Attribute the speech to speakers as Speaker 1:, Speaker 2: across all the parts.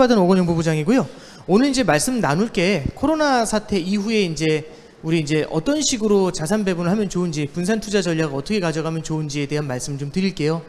Speaker 1: 받은 오건영 부장이고요. 오늘 이제 말씀 나눌 게 코로나 사태 이후에 우리 어떤 식으로 자산 배분을 하면 좋은지, 분산 투자 전략을 어떻게 가져가면 좋은지에 대한 말씀 좀 드릴게요.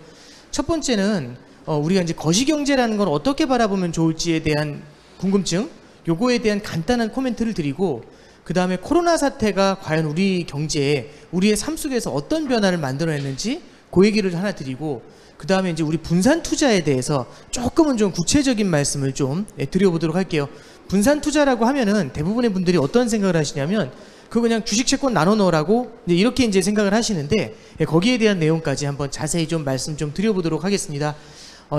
Speaker 1: 첫 번째는 우리가 이제 거시경제라는 걸 어떻게 바라보면 좋을지에 대한 궁금증, 요거에 대한 간단한 코멘트를 드리고, 그 다음에 코로나 사태가 과연 우리 경제에, 우리의 삶 속에서 어떤 변화를 만들어냈는지 그 얘기를 하나 드리고, 그 다음에 이제 우리 분산 투자에 대해서 조금은 좀 구체적인 말씀을 좀 드려보도록 할게요. 분산 투자라고 하면은 대부분의 분들이 어떤 생각을 하시냐면 그거 그냥 주식 채권 나눠 넣으라고 이렇게 이제 생각을 하시는데, 거기에 대한 내용까지 한번 자세히 좀 말씀 좀 드려보도록 하겠습니다.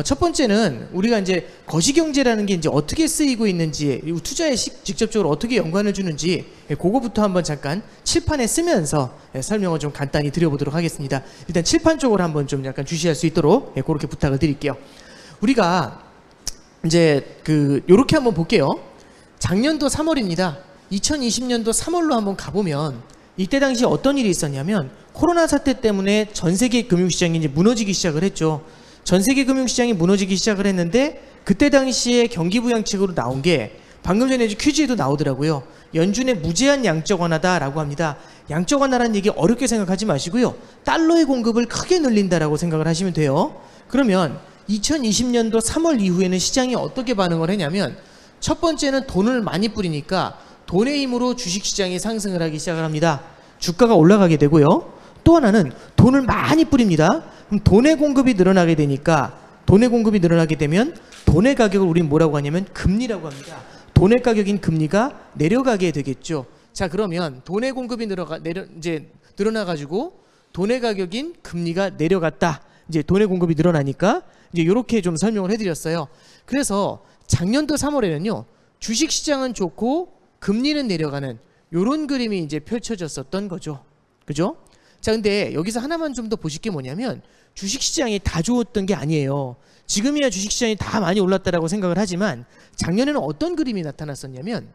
Speaker 1: 첫 번째는 우리가 이제 거시경제라는 게 이제 어떻게 쓰이고 있는지, 투자에 직접적으로 어떻게 연관을 주는지, 그거부터 한번 잠깐 칠판에 쓰면서 설명을 좀 간단히 드려보도록 하겠습니다. 일단 칠판 쪽으로 한번 좀 약간 주시할 수 있도록 그렇게 부탁을 드릴게요. 우리가 이제 요렇게 한번 볼게요. 작년도 3월입니다. 2020년도 3월로 한번 가보면 이때 당시 어떤 일이 있었냐면 코로나 사태 때문에 전 세계 금융시장이 이제 무너지기 시작을 했죠. 전 세계 금융시장이 무너지기 시작을 했는데, 그때 당시에 경기부양책으로 나온 게 방금 전에 퀴즈에도 나오더라고요. 연준의 무제한 양적 완화다라고 합니다. 양적 완화라는 얘기 어렵게 생각하지 마시고요. 달러의 공급을 크게 늘린다라고 생각을 하시면 돼요. 그러면 2020년도 3월 이후에는 시장이 어떻게 반응을 했냐면, 첫 번째는 돈을 많이 뿌리니까 돈의 힘으로 주식시장이 상승을 하기 시작을 합니다. 주가가 올라가게 되고요. 또 하나는 돈을 많이 뿌립니다. 그럼 돈의 공급이 늘어나게 되니까, 돈의 공급이 늘어나게 되면 돈의 가격을 우린 뭐라고 하냐면 금리라고 합니다. 돈의 가격인 금리가 내려가게 되겠죠. 자, 그러면 돈의 공급이 늘어나가지고 돈의 가격인 금리가 내려갔다. 이제 돈의 공급이 늘어나니까 이제 이렇게 좀 설명을 해드렸어요. 그래서 작년도 3월에는요, 주식시장은 좋고 금리는 내려가는 요런 그림이 이제 펼쳐졌었던 거죠. 그죠? 자, 근데 여기서 하나만 좀 더 보실 게 뭐냐면, 주식시장이 다 좋았던 게 아니에요. 지금이야 주식시장이 다 많이 올랐다라고 생각을 하지만 작년에는 어떤 그림이 나타났었냐면,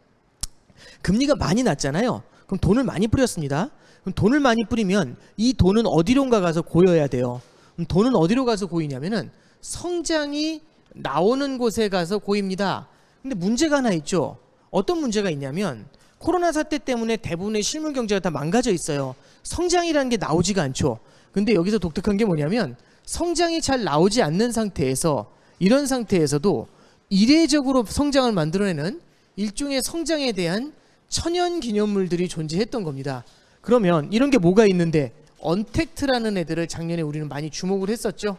Speaker 1: 금리가 많이 낮잖아요. 그럼 돈을 많이 뿌렸습니다. 그럼 돈을 많이 뿌리면 이 돈은 어디론가 가서 고여야 돼요. 그럼 돈은 어디로 가서 고이냐면은 성장이 나오는 곳에 가서 고입니다. 근데 문제가 하나 있죠. 어떤 문제가 있냐면, 코로나 사태 때문에 대부분의 실물 경제가 다 망가져 있어요. 성장이라는 게 나오지가 않죠. 근데 여기서 독특한 게 뭐냐면, 성장이 잘 나오지 않는 상태에서, 이런 상태에서도 이례적으로 성장을 만들어내는 일종의 성장에 대한 천연 기념물들이 존재했던 겁니다. 그러면 이런 게 뭐가 있는데, 언택트라는 애들을 작년에 우리는 많이 주목을 했었죠.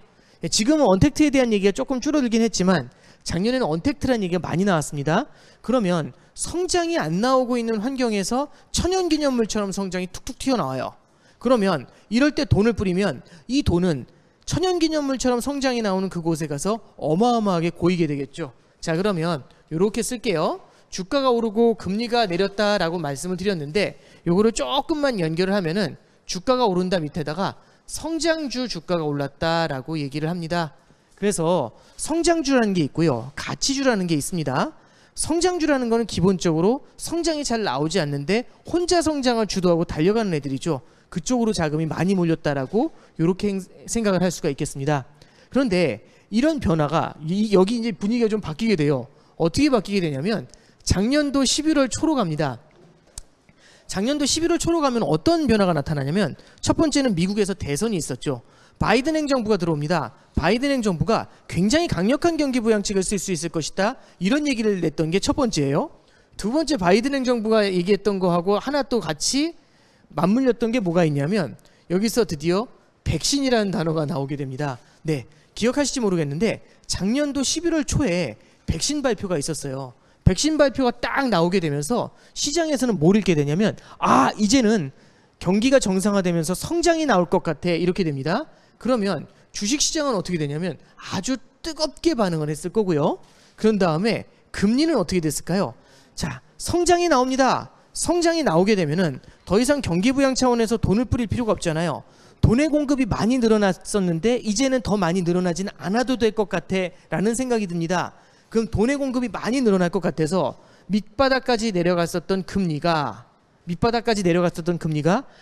Speaker 1: 지금은 언택트에 대한 얘기가 조금 줄어들긴 했지만 작년에는 언택트라는 얘기가 많이 나왔습니다. 그러면 성장이 안 나오고 있는 환경에서 천연기념물처럼 성장이 툭툭 튀어나와요. 그러면 이럴 때 돈을 뿌리면 이 돈은 천연기념물처럼 성장이 나오는 그곳에 가서 어마어마하게 고이게 되겠죠. 자, 그러면 이렇게 쓸게요. 주가가 오르고 금리가 내렸다라고 말씀을 드렸는데, 요거를 조금만 연결을 하면은 주가가 오른다 밑에다가 성장주 주가가 올랐다라고 얘기를 합니다. 그래서 성장주라는 게 있고요, 가치주라는 게 있습니다. 성장주라는 거는 기본적으로 성장이 잘 나오지 않는데 혼자 성장을 주도하고 달려가는 애들이죠. 그쪽으로 자금이 많이 몰렸다라고 이렇게 생각을 할 수가 있겠습니다. 그런데 이런 변화가 여기 이제 분위기가 좀 바뀌게 돼요. 어떻게 바뀌게 되냐면, 작년도 11월 초로 갑니다. 작년도 11월 초로 가면 어떤 변화가 나타나냐면, 첫 번째는 미국에서 대선이 있었죠. 바이든 행정부가 들어옵니다. 바이든 행정부가 굉장히 강력한 경기 부양책을 쓸 수 있을 것이다, 이런 얘기를 냈던 게 첫 번째예요. 두 번째, 바이든 행정부가 얘기했던 거하고 하나 또 같이 맞물렸던 게 뭐가 있냐면, 여기서 드디어 백신이라는 단어가 나오게 됩니다. 네, 기억하실지 모르겠는데 작년도 11월 초에 백신 발표가 있었어요. 백신 발표가 딱 나오게 되면서 시장에서는 뭘 읽게 되냐면, 이제는 경기가 정상화되면서 성장이 나올 것 같아, 이렇게 됩니다. 그러면 주식시장은 어떻게 되냐면 아주 뜨겁게 반응을 했을 거고요. 그런 다음에 금리는 어떻게 됐을까요? 자, 성장이 나옵니다. 성장이 나오게 되면은 더 이상 경기 부양 차원에서 돈을 뿌릴 필요가 없잖아요. 돈의 공급이 많이 늘어났었는데 이제는 더 많이 늘어나지는 않아도 될 것 같아 라는 생각이 듭니다. 그럼 돈의 공급이 많이 늘어날 것 같아서 밑바닥까지 내려갔었던 금리가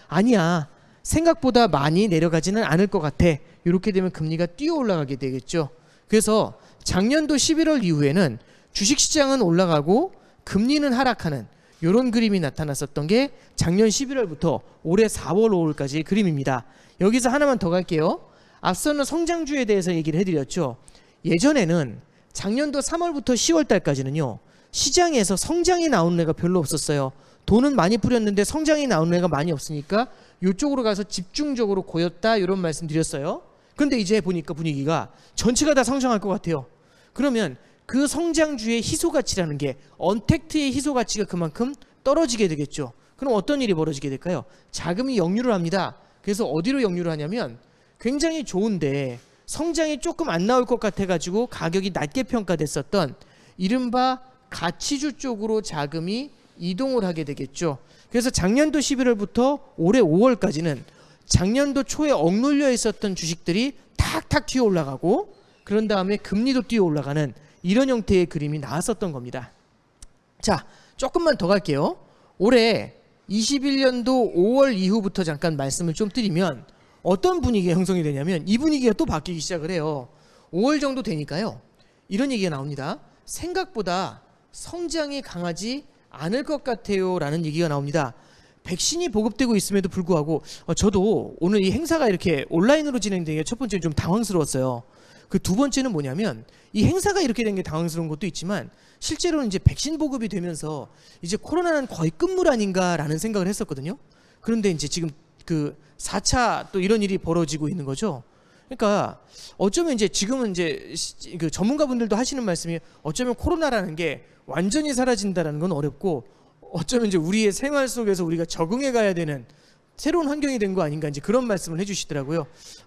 Speaker 1: 아니야, 생각보다 많이 내려가지는 않을 것 같아, 이렇게 되면 금리가 뛰어 올라가게 되겠죠. 그래서 작년도 11월 이후에는 주식시장은 올라가고 금리는 하락하는 이런 그림이 나타났었던 게 작년 11월부터 올해 4월 5월까지의 그림입니다. 여기서 하나만 더 갈게요. 앞서는 성장주에 대해서 얘기를 해드렸죠. 예전에는 작년도 3월부터 10월달까지는요, 시장에서 성장이 나오는 애가 별로 없었어요. 돈은 많이 뿌렸는데 성장이 나오는 애가 많이 없으니까 이쪽으로 가서 집중적으로 고였다, 이런 말씀 드렸어요. 그런데 이제 보니까 분위기가 전체가 다 성장할 것 같아요. 그러면 그 성장주의 희소가치라는 게, 언택트의 희소가치가 그만큼 떨어지게 되겠죠. 그럼 어떤 일이 벌어지게 될까요? 자금이 역류를 합니다. 그래서 어디로 역류를 하냐면, 굉장히 좋은데 성장이 조금 안 나올 것 같아가지고 가격이 낮게 평가됐었던 이른바 가치주 쪽으로 자금이 이동을 하게 되겠죠. 그래서 작년도 11월부터 올해 5월까지는 작년도 초에 억눌려 있었던 주식들이 탁탁 튀어 올라가고, 그런 다음에 금리도 뛰어 올라가는 이런 형태의 그림이 나왔었던 겁니다. 자, 조금만 더 갈게요. 올해 21년도 5월 이후부터 잠깐 말씀을 좀 드리면 어떤 분위기가 형성이 되냐면, 이 분위기가 또 바뀌기 시작을 해요. 5월 정도 되니까요, 이런 얘기가 나옵니다. 생각보다 성장이 강하지 않을 것 같아요 라는 얘기가 나옵니다. 백신이 보급되고 있음에도 불구하고 저도 오늘 이 행사가 이렇게 온라인으로 진행되는 게 첫 번째 좀 당황스러웠어요. 그 두 번째는 뭐냐면, 이 행사가 이렇게 된 게 당황스러운 것도 있지만 실제로는 이제 백신 보급이 되면서 이제 코로나는 거의 끝물 아닌가라는 생각을 했었거든요. 그런데 이제 지금 그 4차 또 이런 일이 벌어지고 있는 거죠. 그러니까 어쩌면 이제 지금은 이제 그 전문가분들도 하시는 말씀이, 어쩌면 코로나라는 게 완전히 사라진다라는 건 어렵고, 어쩌면 이제 우리의 생활 속에서 우리가 적응해 가야 되는 새로운 환경이 된 거 아닌가, 이제 그런 말씀을 해주시더라고요.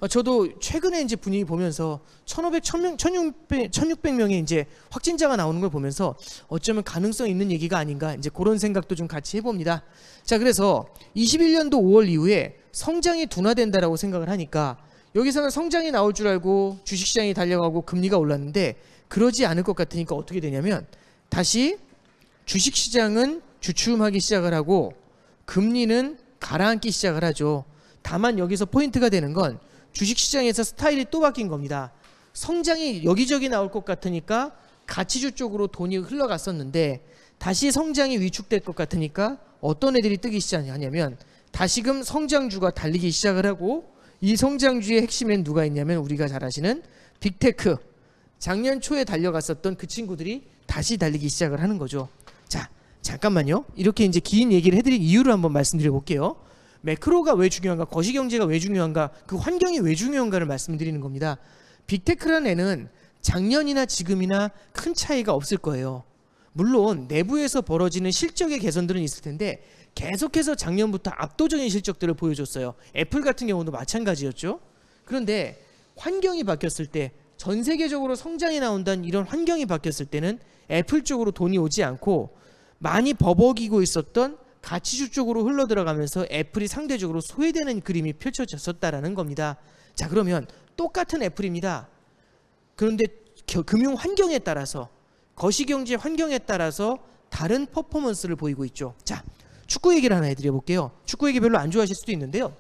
Speaker 1: 저도 최근에 이제 분위기 보면서 1,500, 1,000명, 1,600명의 이제 확진자가 나오는 걸 보면서 어쩌면 가능성 있는 얘기가 아닌가, 이제 그런 생각도 좀 같이 해봅니다. 자, 그래서 21년도 5월 이후에 성장이 둔화된다라고 생각을 하니까, 여기서는 성장이 나올 줄 알고 주식시장이 달려가고 금리가 올랐는데, 그러지 않을 것 같으니까 어떻게 되냐면, 다시 주식시장은 주춤하기 시작을 하고 금리는 가라앉기 시작을 하죠. 다만 여기서 포인트가 되는 건, 주식시장에서 스타일이 또 바뀐 겁니다. 성장이 여기저기 나올 것 같으니까 가치주 쪽으로 돈이 흘러갔었는데, 다시 성장이 위축될 것 같으니까 어떤 애들이 뜨기 시작하냐면, 다시금 성장주가 달리기 시작을 하고, 이 성장주의 핵심엔 누가 있냐면 우리가 잘 아시는 빅테크, 작년 초에 달려갔었던 그 친구들이 다시 달리기 시작을 하는 거죠. 자, 잠깐만요. 이렇게 이제 긴 얘기를 해드릴 이유를 한번 말씀드려 볼게요. 매크로가 왜 중요한가, 거시경제가 왜 중요한가, 그 환경이 왜 중요한가를 말씀드리는 겁니다. 빅테크라는 애는 작년이나 지금이나 큰 차이가 없을 거예요. 물론 내부에서 벌어지는 실적의 개선들은 있을 텐데, 계속해서 작년부터 압도적인 실적들을 보여줬어요. 애플 같은 경우도 마찬가지였죠. 그런데 환경이 바뀌었을 때, 전 세계적으로 성장이 나온다는 이런 환경이 바뀌었을 때는 애플 쪽으로 돈이 오지 않고 많이 버벅이고 있었던 가치주 쪽으로 흘러들어가면서 애플이 상대적으로 소외되는 그림이 펼쳐졌었다라는 겁니다. 자, 그러면 똑같은 애플입니다. 그런데 금융 환경에 따라서, 거시경제 환경에 따라서 다른 퍼포먼스를 보이고 있죠. 자, 축구 얘기를 하나 해드려 볼게요. 축구 얘기 별로 안 좋아하실 수도 있는데요,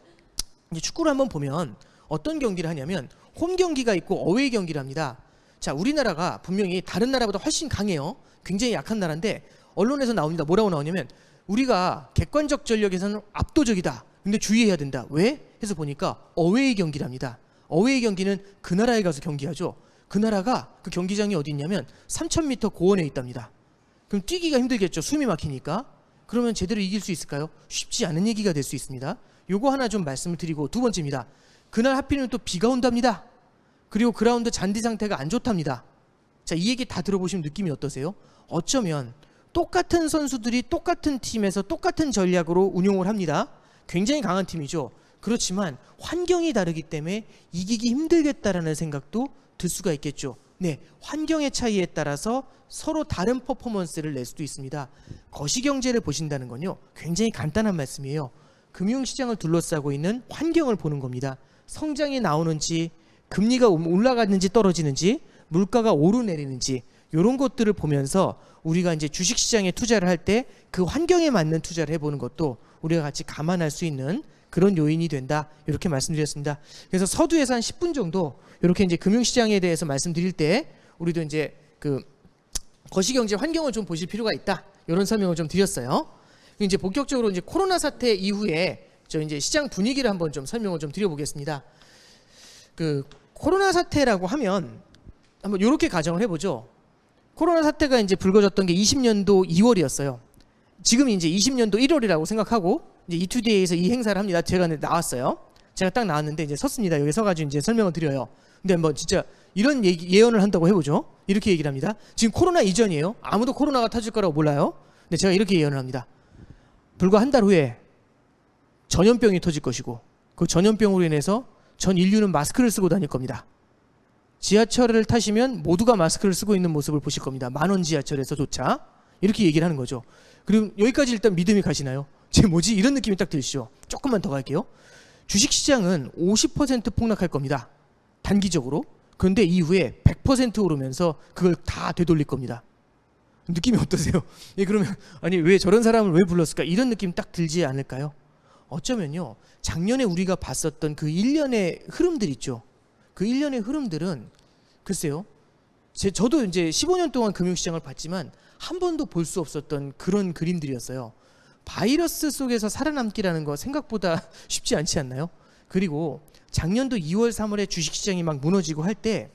Speaker 1: 이제 축구를 한번 보면 어떤 경기를 하냐면 홈 경기가 있고 어웨이 경기를 합니다. 자, 우리나라가 분명히 다른 나라보다 훨씬 강해요. 굉장히 약한 나라인데 언론에서 나옵니다. 뭐라고 나오냐면, 우리가 객관적 전력에서는 압도적이다. 근데 주의해야 된다. 왜? 해서 보니까 어웨이 경기랍니다. 어웨이 경기는 그 나라에 가서 경기하죠. 그 나라가, 그 경기장이 어디 있냐면 3,000m 고원에 있답니다. 그럼 뛰기가 힘들겠죠. 숨이 막히니까. 그러면 제대로 이길 수 있을까요? 쉽지 않은 얘기가 될 수 있습니다. 요거 하나 좀 말씀을 드리고, 두 번째입니다. 그날 하필이면 또 비가 온답니다. 그리고 그라운드 잔디 상태가 안 좋답니다. 자, 이 얘기 다 들어보시면 느낌이 어떠세요? 어쩌면 똑같은 선수들이 똑같은 팀에서 똑같은 전략으로 운용을 합니다. 굉장히 강한 팀이죠. 그렇지만 환경이 다르기 때문에 이기기 힘들겠다라는 생각도 들 수가 있겠죠. 네, 환경의 차이에 따라서 서로 다른 퍼포먼스를 낼 수도 있습니다. 거시경제를 보신다는 건요, 굉장히 간단한 말씀이에요. 금융시장을 둘러싸고 있는 환경을 보는 겁니다. 성장이 나오는지, 금리가 올라가는지 떨어지는지, 물가가 오르내리는지, 이런 것들을 보면서 우리가 이제 주식시장에 투자를 할 때 그 환경에 맞는 투자를 해보는 것도 우리가 같이 감안할 수 있는 그런 요인이 된다, 이렇게 말씀드렸습니다. 그래서 서두에서 한 10분 정도 이렇게 이제 금융시장에 대해서 말씀드릴 때, 우리도 이제 그 거시경제 환경을 좀 보실 필요가 있다. 이런 설명을 좀 드렸어요. 이제 본격적으로 이제 코로나 사태 이후에 저 이제 시장 분위기를 한번 좀 설명을 좀 드려보겠습니다. 그 코로나 사태라고 하면 한번 이렇게 가정을 해보죠. 코로나 사태가 이제 불거졌던 게 20년도 2월이었어요. 지금 이제 20년도 1월이라고 생각하고 이제 이투데이에서 이 행사를 합니다. 제가 나왔어요. 제가 딱 나왔는데 이제 섰습니다. 여기 서가지고 이제 설명을 드려요. 근데 뭐 진짜 이런 예언을 한다고 해보죠. 이렇게 얘기를 합니다. 지금 코로나 이전이에요. 아무도 코로나가 터질 거라고 몰라요. 근데 제가 이렇게 예언을 합니다. 불과 한 달 후에 전염병이 터질 것이고 그 전염병으로 인해서 전 인류는 마스크를 쓰고 다닐 겁니다. 지하철을 타시면 모두가 마스크를 쓰고 있는 모습을 보실 겁니다. 만원 지하철에서조차 이렇게 얘기를 하는 거죠. 그럼 여기까지 일단 믿음이 가시나요? 쟤 뭐지? 이런 느낌이 딱 드시죠. 조금만 더 갈게요. 주식시장은 50% 폭락할 겁니다. 단기적으로. 그런데 이후에 100% 오르면서 그걸 다 되돌릴 겁니다. 느낌이 어떠세요? 예, 그러면 아니 왜 저런 사람을 왜 불렀을까? 이런 느낌 딱 들지 않을까요? 어쩌면요. 작년에 우리가 봤었던 그 1년의 흐름들 있죠. 그 1년의 흐름들은 글쎄요. 저도 이제 15년 동안 금융시장을 봤지만 한 번도 볼 수 없었던 그런 그림들이었어요. 바이러스 속에서 살아남기라는 거 생각보다 쉽지 않지 않나요? 그리고 작년도 2월, 3월에 주식시장이 막 무너지고 할 때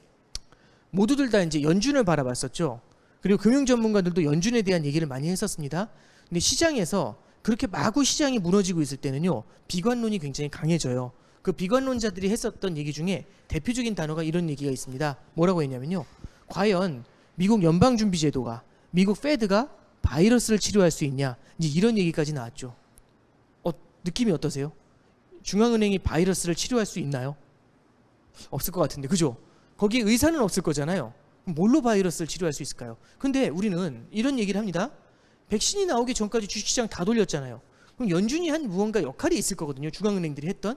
Speaker 1: 모두들 다 이제 연준을 바라봤었죠. 그리고 금융 전문가들도 연준에 대한 얘기를 많이 했었습니다. 근데 시장에서 그렇게 마구 시장이 무너지고 있을 때는요, 비관론이 굉장히 강해져요. 그 비관론자들이 했었던 얘기 중에 대표적인 단어가 이런 얘기가 있습니다. 뭐라고 했냐면요, 과연 미국 연방준비제도가, 미국 페드가 바이러스를 치료할 수 있냐, 이제 이런 얘기까지 나왔죠. 느낌이 어떠세요? 중앙은행이 바이러스를 치료할 수 있나요? 없을 것 같은데, 그죠? 거기에 의사는 없을 거잖아요. 뭘로 바이러스를 치료할 수 있을까요? 근데 우리는 이런 얘기를 합니다. 백신이 나오기 전까지 주식시장 다 돌렸잖아요. 그럼 연준이 한 무언가 역할이 있을 거거든요. 중앙은행들이 했던.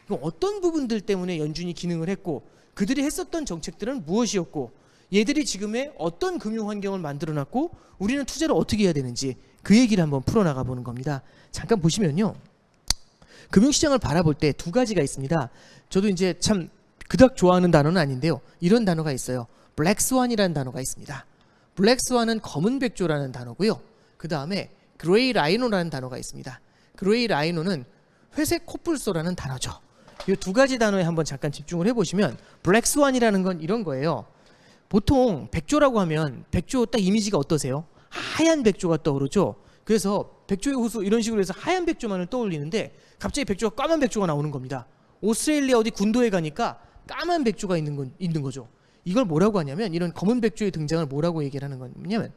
Speaker 1: 그럼 어떤 부분들 때문에 연준이 기능을 했고 그들이 했었던 정책들은 무엇이었고 얘들이 지금의 어떤 금융 환경을 만들어놨고 우리는 투자를 어떻게 해야 되는지 그 얘기를 한번 풀어나가 보는 겁니다. 잠깐 보시면요. 금융시장을 바라볼 때 두 가지가 있습니다. 저도 이제 참 그닥 좋아하는 단어는 아닌데요. 이런 단어가 있어요. 블랙스완이라는 단어가 있습니다. 블랙스완은 검은 백조라는 단어고요. 그 다음에 그레이 라이노라는 단어가 있습니다. 그레이 라이노는 회색 코뿔소라는 단어죠. 이 두 가지 단어에 한번 잠깐 집중을 해보시면 블랙스완이라는 건 이런 거예요. 보통 백조라고 하면 백조 딱 이미지가 어떠세요? 하얀 백조가 떠오르죠. 그래서 백조의 호수 이런 식으로 해서 하얀 백조만을 떠올리는데 갑자기 백조가 까만 백조가 나오는 겁니다. 오스트레일리아 어디 군도에 가니까 까만 백조가 있는 거죠. 이걸 뭐라고 하냐면 이런 검은 백조의 등장을 뭐라고 얘기를 하는 거냐면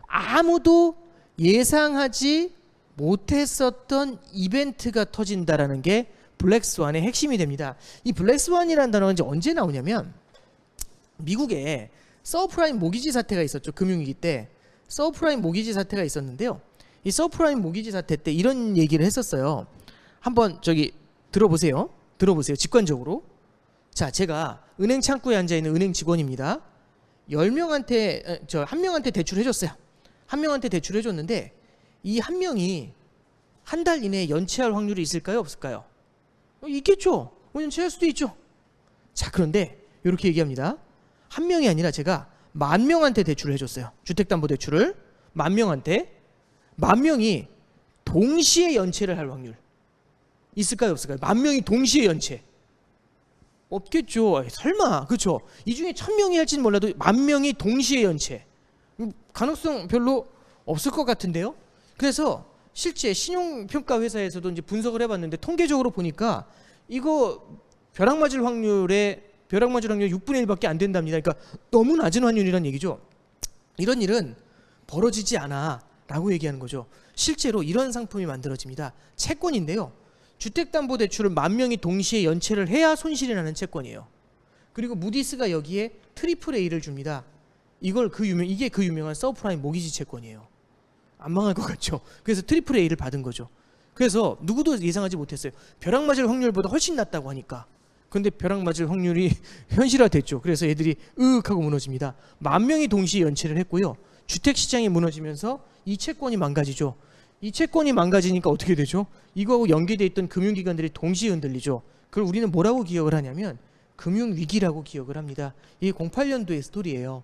Speaker 1: 아무도 예상하지 못했었던 이벤트가 터진다라는 게 블랙스완의 핵심이 됩니다. 이 블랙스완이라는 단어가 이제 언제 나오냐면 미국에 서프라임 모기지 사태가 있었죠. 금융위기 때 서프라임 모기지 사태가 있었는데요. 이 서프라임 모기지 사태 때 이런 얘기를 했었어요. 한번 저기 들어보세요. 직관적으로. 자, 제가 은행 창구에 앉아 있는 은행 직원입니다. 10명한테 한 명한테 대출을 해줬어요. 한 명한테 대출을 해줬는데 이 한 명이 한 달 이내에 연체할 확률이 있을까요? 없을까요? 있겠죠. 연체할 수도 있죠. 자, 그런데 이렇게 얘기합니다. 한 명이 아니라 제가 10,000명한테 대출을 해줬어요. 주택담보대출을 10,000명한테. 10,000명이 동시에 연체를 할 확률 있을까요? 없을까요? 10,000명이 동시에 연체. 없겠죠. 설마. 그렇죠. 이 중에 1,000명이 할지는 몰라도 10,000명이 동시에 연체. 가능성 별로 없을 것 같은데요. 그래서 실제 신용평가 회사에서도 이제 분석을 해봤는데 통계적으로 보니까 이거 벼락 맞을 확률이 6분의 1밖에 안 된답니다. 그러니까 너무 낮은 확률이란 얘기죠. 이런 일은 벌어지지 않아라고 얘기하는 거죠. 실제로 이런 상품이 만들어집니다. 채권인데요. 주택담보대출을 10,000명이 동시에 연체를 해야 손실이 나는 채권이에요. 그리고 무디스가 여기에 트리플 A를 줍니다. 이게 그 유명한 서프라임 모기지 채권이에요. 안 망할 것 같죠. 그래서 트리플 A를 받은 거죠. 그래서 누구도 예상하지 못했어요. 벼락 맞을 확률보다 훨씬 낮다고 하니까. 근데 벼락 맞을 확률이 현실화됐죠. 그래서 애들이 하고 무너집니다. 10,000명이 동시에 연체를 했고요. 주택시장이 무너지면서 이 채권이 망가지죠. 이 채권이 망가지니까 어떻게 되죠? 이거하고 연계되어 있던 금융기관들이 동시에 흔들리죠. 그걸 우리는 뭐라고 기억을 하냐면 금융위기라고 기억을 합니다. 이게 08년도의 스토리예요.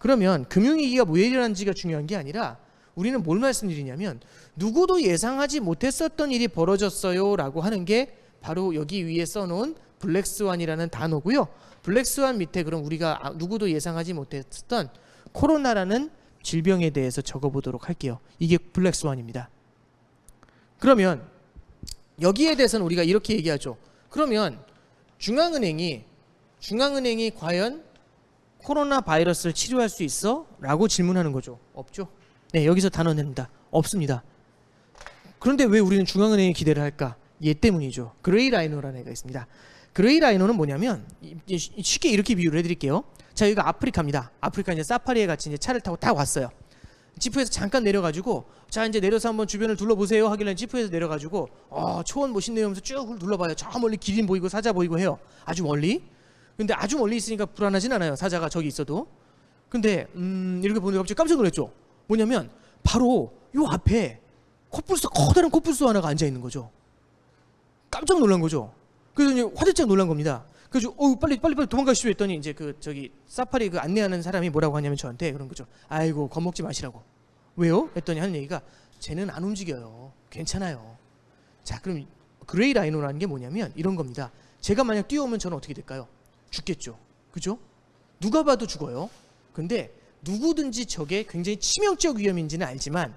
Speaker 1: 그러면 금융위기가 왜 일어난지가 중요한 게 아니라 우리는 뭘 말씀드리냐면 누구도 예상하지 못했었던 일이 벌어졌어요 라고 하는 게 바로 여기 위에 써놓은 블랙스완이라는 단어고요. 블랙스완 밑에 그럼 우리가 누구도 예상하지 못했던 코로나라는 질병에 대해서 적어보도록 할게요. 이게 블랙스완입니다. 그러면 여기에 대해서는 우리가 이렇게 얘기하죠. 그러면 중앙은행이 과연 코로나 바이러스를 치료할 수 있어? 라고 질문하는 거죠. 없죠. 네, 여기서 단어 냅니다. 없습니다. 그런데 왜 우리는 중앙은행에 기대를 할까? 얘 때문이죠. 그레이 라이노라는 애가 있습니다. 그레이 라이노는 뭐냐면 쉽게 이렇게 비유를 해드릴게요. 자, 여기가 아프리카입니다. 아프리카 이제 사파리에 같이 이제 차를 타고 딱 왔어요. 지프에서 잠깐 내려가지고 자 이제 내려서 한번 주변을 둘러보세요 하길래 지프에서 내려가지고 초원 멋있네요 하면서 쭉 둘러봐요. 저 멀리 기린 보이고 사자 보이고 해요. 아주 멀리. 근데 아주 멀리 있으니까 불안하진 않아요. 사자가 저기 있어도. 근데 이렇게 보니까 갑자기 깜짝 놀랐죠. 뭐냐면 바로 요 앞에 커다란 코뿔소 하나가 앉아 있는 거죠. 깜짝 놀란 거죠. 그래서 이제 화들짝 놀란 겁니다. 그래서 빨리 도망가시오 했더니 이제 저기 사파리 안내하는 사람이 뭐라고 하냐면 저한테 그런 거죠. 아이고 겁먹지 마시라고. 왜요? 했더니 하는 얘기가 쟤는 안 움직여요. 괜찮아요. 자, 그럼 그레이 라이노라는 게 뭐냐면 이런 겁니다. 제가 만약 뛰어오면 저는 어떻게 될까요? 죽겠죠. 그죠? 누가 봐도 죽어요. 근데 누구든지 저게 굉장히 치명적 위험인지는 알지만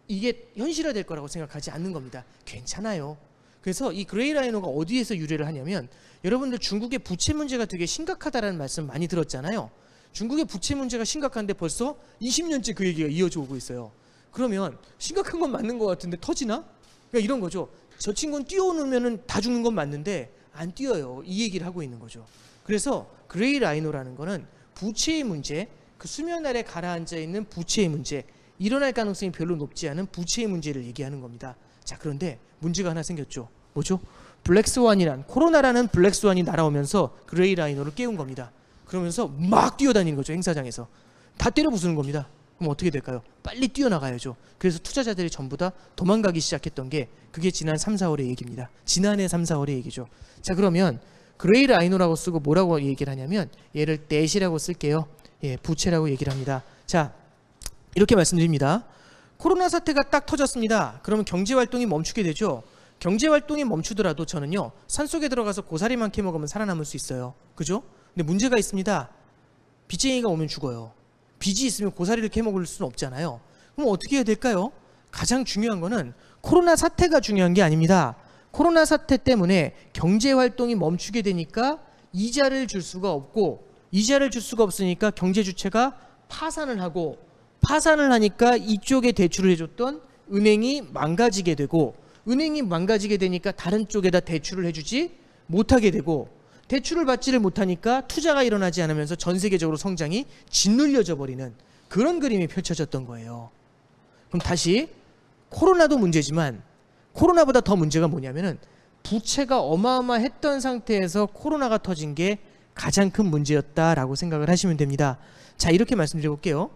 Speaker 1: 이게 현실화될 거라고 생각하지 않는 겁니다. 괜찮아요. 그래서 이 그레이 라이노가 어디에서 유래를 하냐면 여러분들 중국의 부채 문제가 되게 심각하다라는 말씀 많이 들었잖아요. 중국의 부채 문제가 심각한데 벌써 20년째 그 얘기가 이어져 오고 있어요. 그러면 심각한 건 맞는 것 같은데 터지나? 그러니까 이런 거죠. 저 친구는 뛰어오면은 다 죽는 건 맞는데 안 뛰어요. 이 얘기를 하고 있는 거죠. 그래서 그레이 라이노라는 거는 부채의 문제, 그 수면 아래 가라앉아 있는 부채의 문제, 일어날 가능성이 별로 높지 않은 부채의 문제를 얘기하는 겁니다. 자, 그런데 문제가 하나 생겼죠. 뭐죠? 블랙스완이란 코로나라는 블랙스완이 날아오면서 그레이 라이노를 깨운 겁니다. 그러면서 막 뛰어다니는 거죠. 행사장에서 다 때려 부수는 겁니다. 그럼 어떻게 될까요? 빨리 뛰어나가야죠. 그래서 투자자들이 전부 다 도망가기 시작했던 게 그게 지난 3, 4월의 얘기입니다. 지난해 3, 4월의 얘기죠. 자, 그러면 그레이 라이노라고 쓰고 뭐라고 얘기를 하냐면 얘를 뎃이라고 쓸게요. 예, 부채라고 얘기를 합니다. 자, 이렇게 말씀드립니다. 코로나 사태가 딱 터졌습니다. 그러면 경제활동이 멈추게 되죠. 경제활동이 멈추더라도 저는요 산속에 들어가서 고사리만 캐먹으면 살아남을 수 있어요. 그죠? 근데 문제가 있습니다. 빚쟁이가 오면 죽어요. 빚이 있으면 고사리를 캐먹을 수는 없잖아요. 그럼 어떻게 해야 될까요? 가장 중요한 거는 코로나 사태가 중요한 게 아닙니다. 코로나 사태 때문에 경제활동이 멈추게 되니까 이자를 줄 수가 없고 이자를 줄 수가 없으니까 경제 주체가 파산을 하고 파산을 하니까 이쪽에 대출을 해줬던 은행이 망가지게 되고 은행이 망가지게 되니까 다른 쪽에다 대출을 해주지 못하게 되고 대출을 받지를 못하니까 투자가 일어나지 않으면서 전 세계적으로 성장이 짓눌려져 버리는 그런 그림이 펼쳐졌던 거예요. 그럼 다시 코로나도 문제지만 코로나보다 더 문제가 뭐냐면은 부채가 어마어마했던 상태에서 코로나가 터진 게 가장 큰 문제였다라고 생각을 하시면 됩니다. 자, 이렇게 말씀드려 볼게요.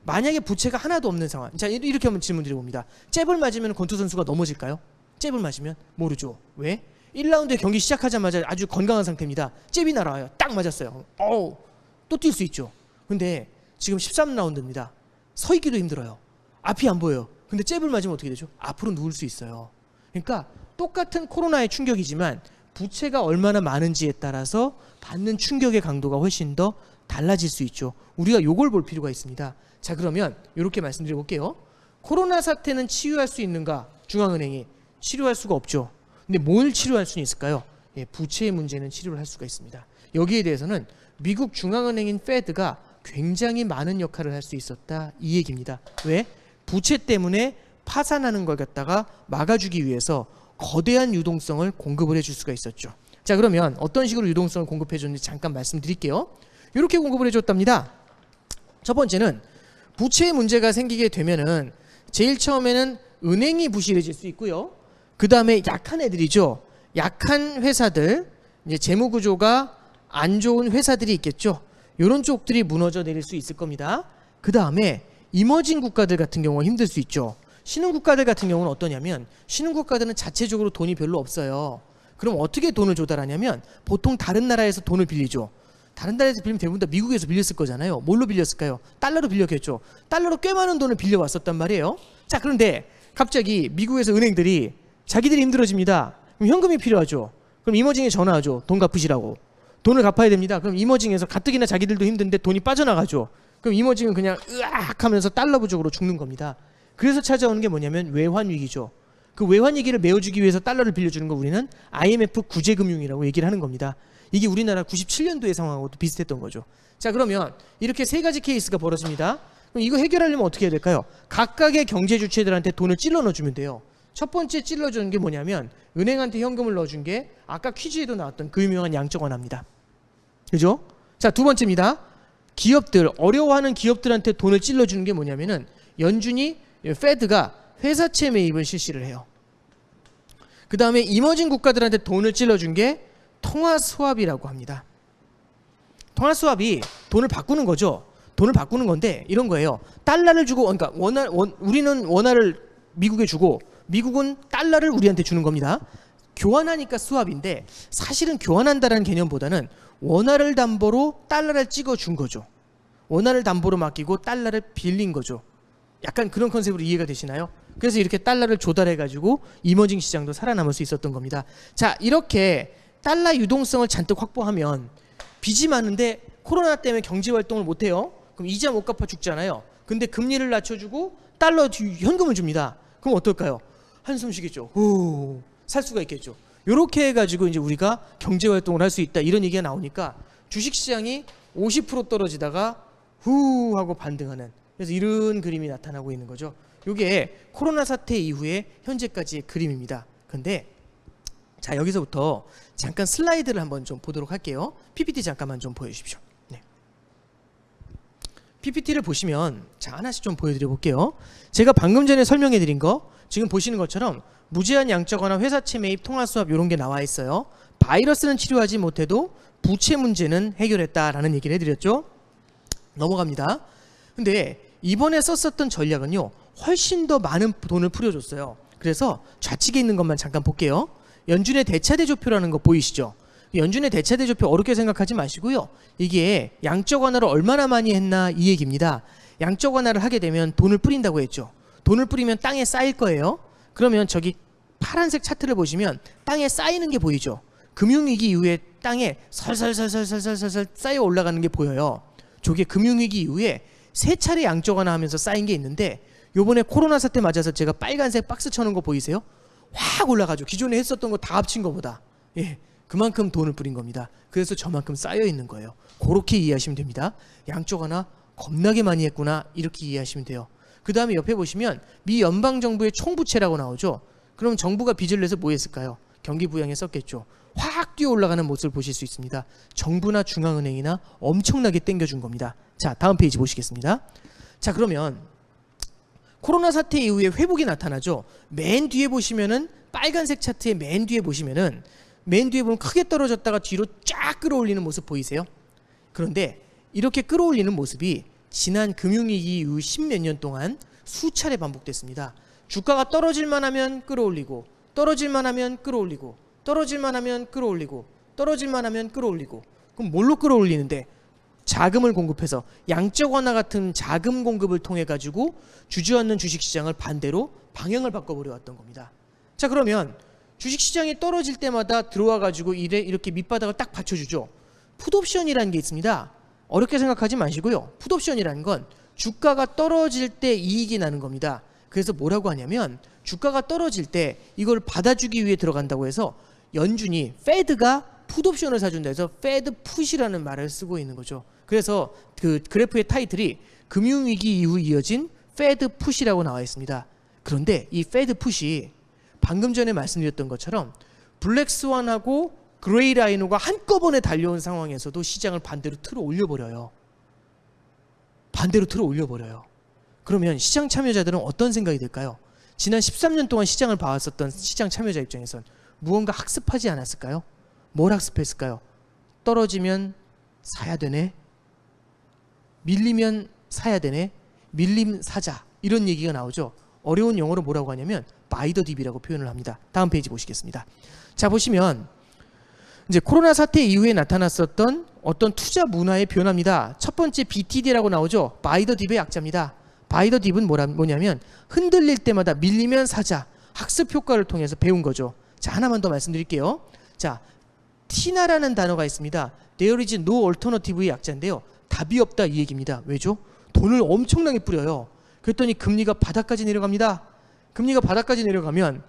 Speaker 1: 만약에 부채가 하나도 없는 상황. 자, 이렇게 한번 질문 드려봅니다. 잽을 맞으면 권투 선수가 넘어질까요? 잽을 맞으면? 모르죠. 왜? 1라운드 경기 시작하자마자 아주 건강한 상태입니다. 잽이 날아와요. 딱 맞았어요. 또 뛸 수 있죠. 근데 지금 13라운드입니다. 서 있기도 힘들어요. 앞이 안 보여요. 근데 잽을 맞으면 어떻게 되죠? 앞으로 누울 수 있어요. 그러니까 똑같은 코로나의 충격이지만 부채가 얼마나 많은지에 따라서 받는 충격의 강도가 훨씬 더 달라질 수 있죠. 우리가 요걸 볼 필요가 있습니다. 자, 그러면 이렇게 말씀드려 볼게요. 코로나 사태는 치유할 수 있는가? 중앙은행이 치료할 수가 없죠. 근데 뭘 치료할 수 있을까요? 예, 부채의 문제는 치료를 할 수가 있습니다. 여기에 대해서는 미국 중앙은행인 페드가 굉장히 많은 역할을 할 수 있었다 이 얘기입니다. 왜? 부채 때문에 파산하는 걸 갖다가 막아주기 위해서 거대한 유동성을 공급을 해줄 수가 있었죠. 자, 그러면 어떤 식으로 유동성을 공급해줬는지 잠깐 말씀드릴게요. 이렇게 공급을 해줬답니다. 첫 번째는 부채의 문제가 생기게 되면은 제일 처음에는 은행이 부실해질 수 있고요. 그 다음에 약한 애들이죠. 약한 회사들, 이제 재무 구조가 안 좋은 회사들이 있겠죠. 이런 쪽들이 무너져 내릴 수 있을 겁니다. 그 다음에 이머징 국가들 같은 경우는 힘들 수 있죠. 신흥 국가들 같은 경우는 어떠냐면 신흥 국가들은 자체적으로 돈이 별로 없어요. 그럼 어떻게 돈을 조달하냐면 보통 다른 나라에서 돈을 빌리죠. 다른 나라에서 빌리면 대부분 다 미국에서 빌렸을 거잖아요. 뭘로 빌렸을까요? 달러로 빌렸겠죠. 달러로 꽤 많은 돈을 빌려왔었단 말이에요. 자, 그런데 갑자기 미국에서 은행들이 자기들이 힘들어집니다. 그럼 현금이 필요하죠. 그럼 이머징에 전화하죠. 돈 갚으시라고. 돈을 갚아야 됩니다. 그럼 이머징에서 가뜩이나 자기들도 힘든데 돈이 빠져나가죠. 그럼 이머징은 그냥 으악 하면서 달러 부족으로 죽는 겁니다. 그래서 찾아오는 게 뭐냐면 외환 위기죠. 그 외환 위기를 메워주기 위해서 달러를 빌려주는 거 우리는 IMF 구제금융이라고 얘기를 하는 겁니다. 이게 우리나라 97년도의 상황하고도 비슷했던 거죠. 자, 그러면 이렇게 세 가지 케이스가 벌어집니다. 그럼 이거 해결하려면 어떻게 해야 될까요? 각각의 경제 주체들한테 돈을 찔러 넣어주면 돼요. 첫 번째 찔러주는 게 뭐냐면 은행한테 현금을 넣어준 게 아까 퀴즈에도 나왔던 그 유명한 양적 완화입니다. 그죠? 자, 두 번째입니다. 기업들, 어려워하는 기업들한테 돈을 찔러주는 게 뭐냐면은 연준이 페드가 회사채 매입을 실시를 해요. 그 다음에 이머징 국가들한테 돈을 찔러준 게 통화 스왑이라고 합니다. 통화 스왑이 돈을 바꾸는 거죠. 돈을 바꾸는 건데 이런 거예요. 달러를 주고, 그러니까 우리는 원화를 미국에 주고 미국은 달러를 우리한테 주는 겁니다. 교환하니까 스왑인데 사실은 교환한다라는 개념보다는 원화를 담보로 달러를 찍어준 거죠. 원화를 담보로 맡기고 달러를 빌린 거죠. 약간 그런 컨셉으로 이해가 되시나요? 그래서 이렇게 달러를 조달해가지고 이머징 시장도 살아남을 수 있었던 겁니다. 자, 이렇게 달러 유동성을 잔뜩 확보하면 빚이 많은데 코로나 때문에 경제활동을 못해요. 그럼 이자 못 갚아 죽잖아요. 근데 금리를 낮춰주고 달러 현금을 줍니다. 그럼 어떨까요? 한숨 쉬겠죠. 오, 살 수가 있겠죠. 이렇게 해가지고 이제 우리가 경제활동을 할 수 있다 이런 얘기가 나오니까 주식시장이 50% 떨어지다가 후 하고 반등하는, 그래서 이런 그림이 나타나고 있는 거죠. 이게 코로나 사태 이후에 현재까지의 그림입니다. 근데 자, 여기서부터 잠깐 슬라이드를 한번 좀 보도록 할게요. PPT 잠깐만 좀 보여주십시오. 네. PPT를 보시면 자, 하나씩 좀 보여드려 볼게요. 제가 방금 전에 설명해 드린 거 지금 보시는 것처럼 무제한 양적 완화, 회사채 매입, 통화 수합 이런 게 나와 있어요. 바이러스는 치료하지 못해도 부채 문제는 해결했다라는 얘기를 해드렸죠. 넘어갑니다. 근데 이번에 썼었던 전략은요, 훨씬 더 많은 돈을 풀어줬어요. 그래서 좌측에 있는 것만 잠깐 볼게요. 연준의 대차대조표라는 거 보이시죠? 연준의 대차대조표 어렵게 생각하지 마시고요. 이게 양적 완화를 얼마나 많이 했나 이 얘기입니다. 양적 완화를 하게 되면 돈을 뿌린다고 했죠. 돈을 뿌리면 땅에 쌓일 거예요. 그러면 저기 파란색 차트를 보시면 땅에 쌓이는 게 보이죠. 금융위기 이후에 땅에 설설설설설설설 쌓여 올라가는 게 보여요. 저게 금융위기 이후에 세 차례 양적 완화하면서 쌓인 게 있는데 요번에 코로나 사태 맞아서 제가 빨간색 박스 쳐놓은 거 보이세요? 확 올라가죠. 기존에 했었던 거 다 합친 거보다. 예, 그만큼 돈을 뿌린 겁니다. 그래서 저만큼 쌓여 있는 거예요. 그렇게 이해하시면 됩니다. 양적 완화 겁나게 많이 했구나 이렇게 이해하시면 돼요. 그 다음에 옆에 보시면 미 연방정부의 총부채라고 나오죠. 그럼 정부가 빚을 내서 뭐 했을까요? 경기 부양에 썼겠죠. 확 뛰어 올라가는 모습을 보실 수 있습니다. 정부나 중앙은행이나 엄청나게 땡겨준 겁니다. 자, 다음 페이지 보시겠습니다. 자, 그러면 코로나 사태 이후에 회복이 나타나죠. 맨 뒤에 보시면은 빨간색 차트의 맨 뒤에 보시면은 맨 뒤에 보면 크게 떨어졌다가 뒤로 쫙 끌어올리는 모습 보이세요? 그런데 이렇게 끌어올리는 모습이 지난 금융위기 이후 10몇 년 동안 수차례 반복됐습니다. 주가가 떨어질만 하면 끌어올리고 떨어질만 하면 끌어올리고 떨어질만 하면 끌어올리고 떨어질만 하면 끌어올리고. 그럼 뭘로 끌어올리는데? 자금을 공급해서 양적 완화 같은 자금 공급을 통해 가지고 주저앉는 주식시장을 반대로 방향을 바꿔버려 왔던 겁니다. 자, 그러면 주식시장이 떨어질 때마다 들어와 가지고 이렇게 밑바닥을 딱 받쳐주죠. 풋옵션이라는 게 있습니다. 어렵게 생각하지 마시고요. 풋옵션이라는 건 주가가 떨어질 때 이익이 나는 겁니다. 그래서 뭐라고 하냐면 주가가 떨어질 때 이걸 받아주기 위해 들어간다고 해서 연준이 페드가 풋옵션을 사준다 해서 페드 풋이라는 말을 쓰고 있는 거죠. 그래서 그 그래프의 타이틀이 금융위기 이후 이어진 페드 풋이라고 나와 있습니다. 그런데 이 페드 풋이 방금 전에 말씀드렸던 것처럼 블랙스완하고 그레이 라이노가 한꺼번에 달려온 상황에서도 시장을 반대로 틀어 올려버려요. 반대로 틀어 올려버려요. 그러면 시장 참여자들은 어떤 생각이 들까요? 지난 13년 동안 시장을 봐왔었던 시장 참여자 입장에선 무언가 학습하지 않았을까요? 뭘 학습했을까요? 떨어지면 사야 되네, 밀리면 사야 되네, 밀림 사자, 이런 얘기가 나오죠. 어려운 영어로 뭐라고 하냐면 buy the dip이라고 표현을 합니다. 다음 페이지 보시겠습니다. 자, 보시면 이제 코로나 사태 이후에 나타났었던 어떤 투자 문화의 변화입니다. 첫 번째 BTD라고 나오죠. Buy the dip의 약자입니다. Buy the dip은 뭐냐면 흔들릴 때마다 밀리면 사자, 학습 효과를 통해서 배운 거죠. 자, 하나만 더 말씀드릴게요. 자, TINA라는 단어가 있습니다. There is no alternative의 약자인데요. 답이 없다 이 얘기입니다. 왜죠? 돈을 엄청나게 뿌려요. 그랬더니 금리가 바닥까지 내려갑니다. 금리가 바닥까지 내려가면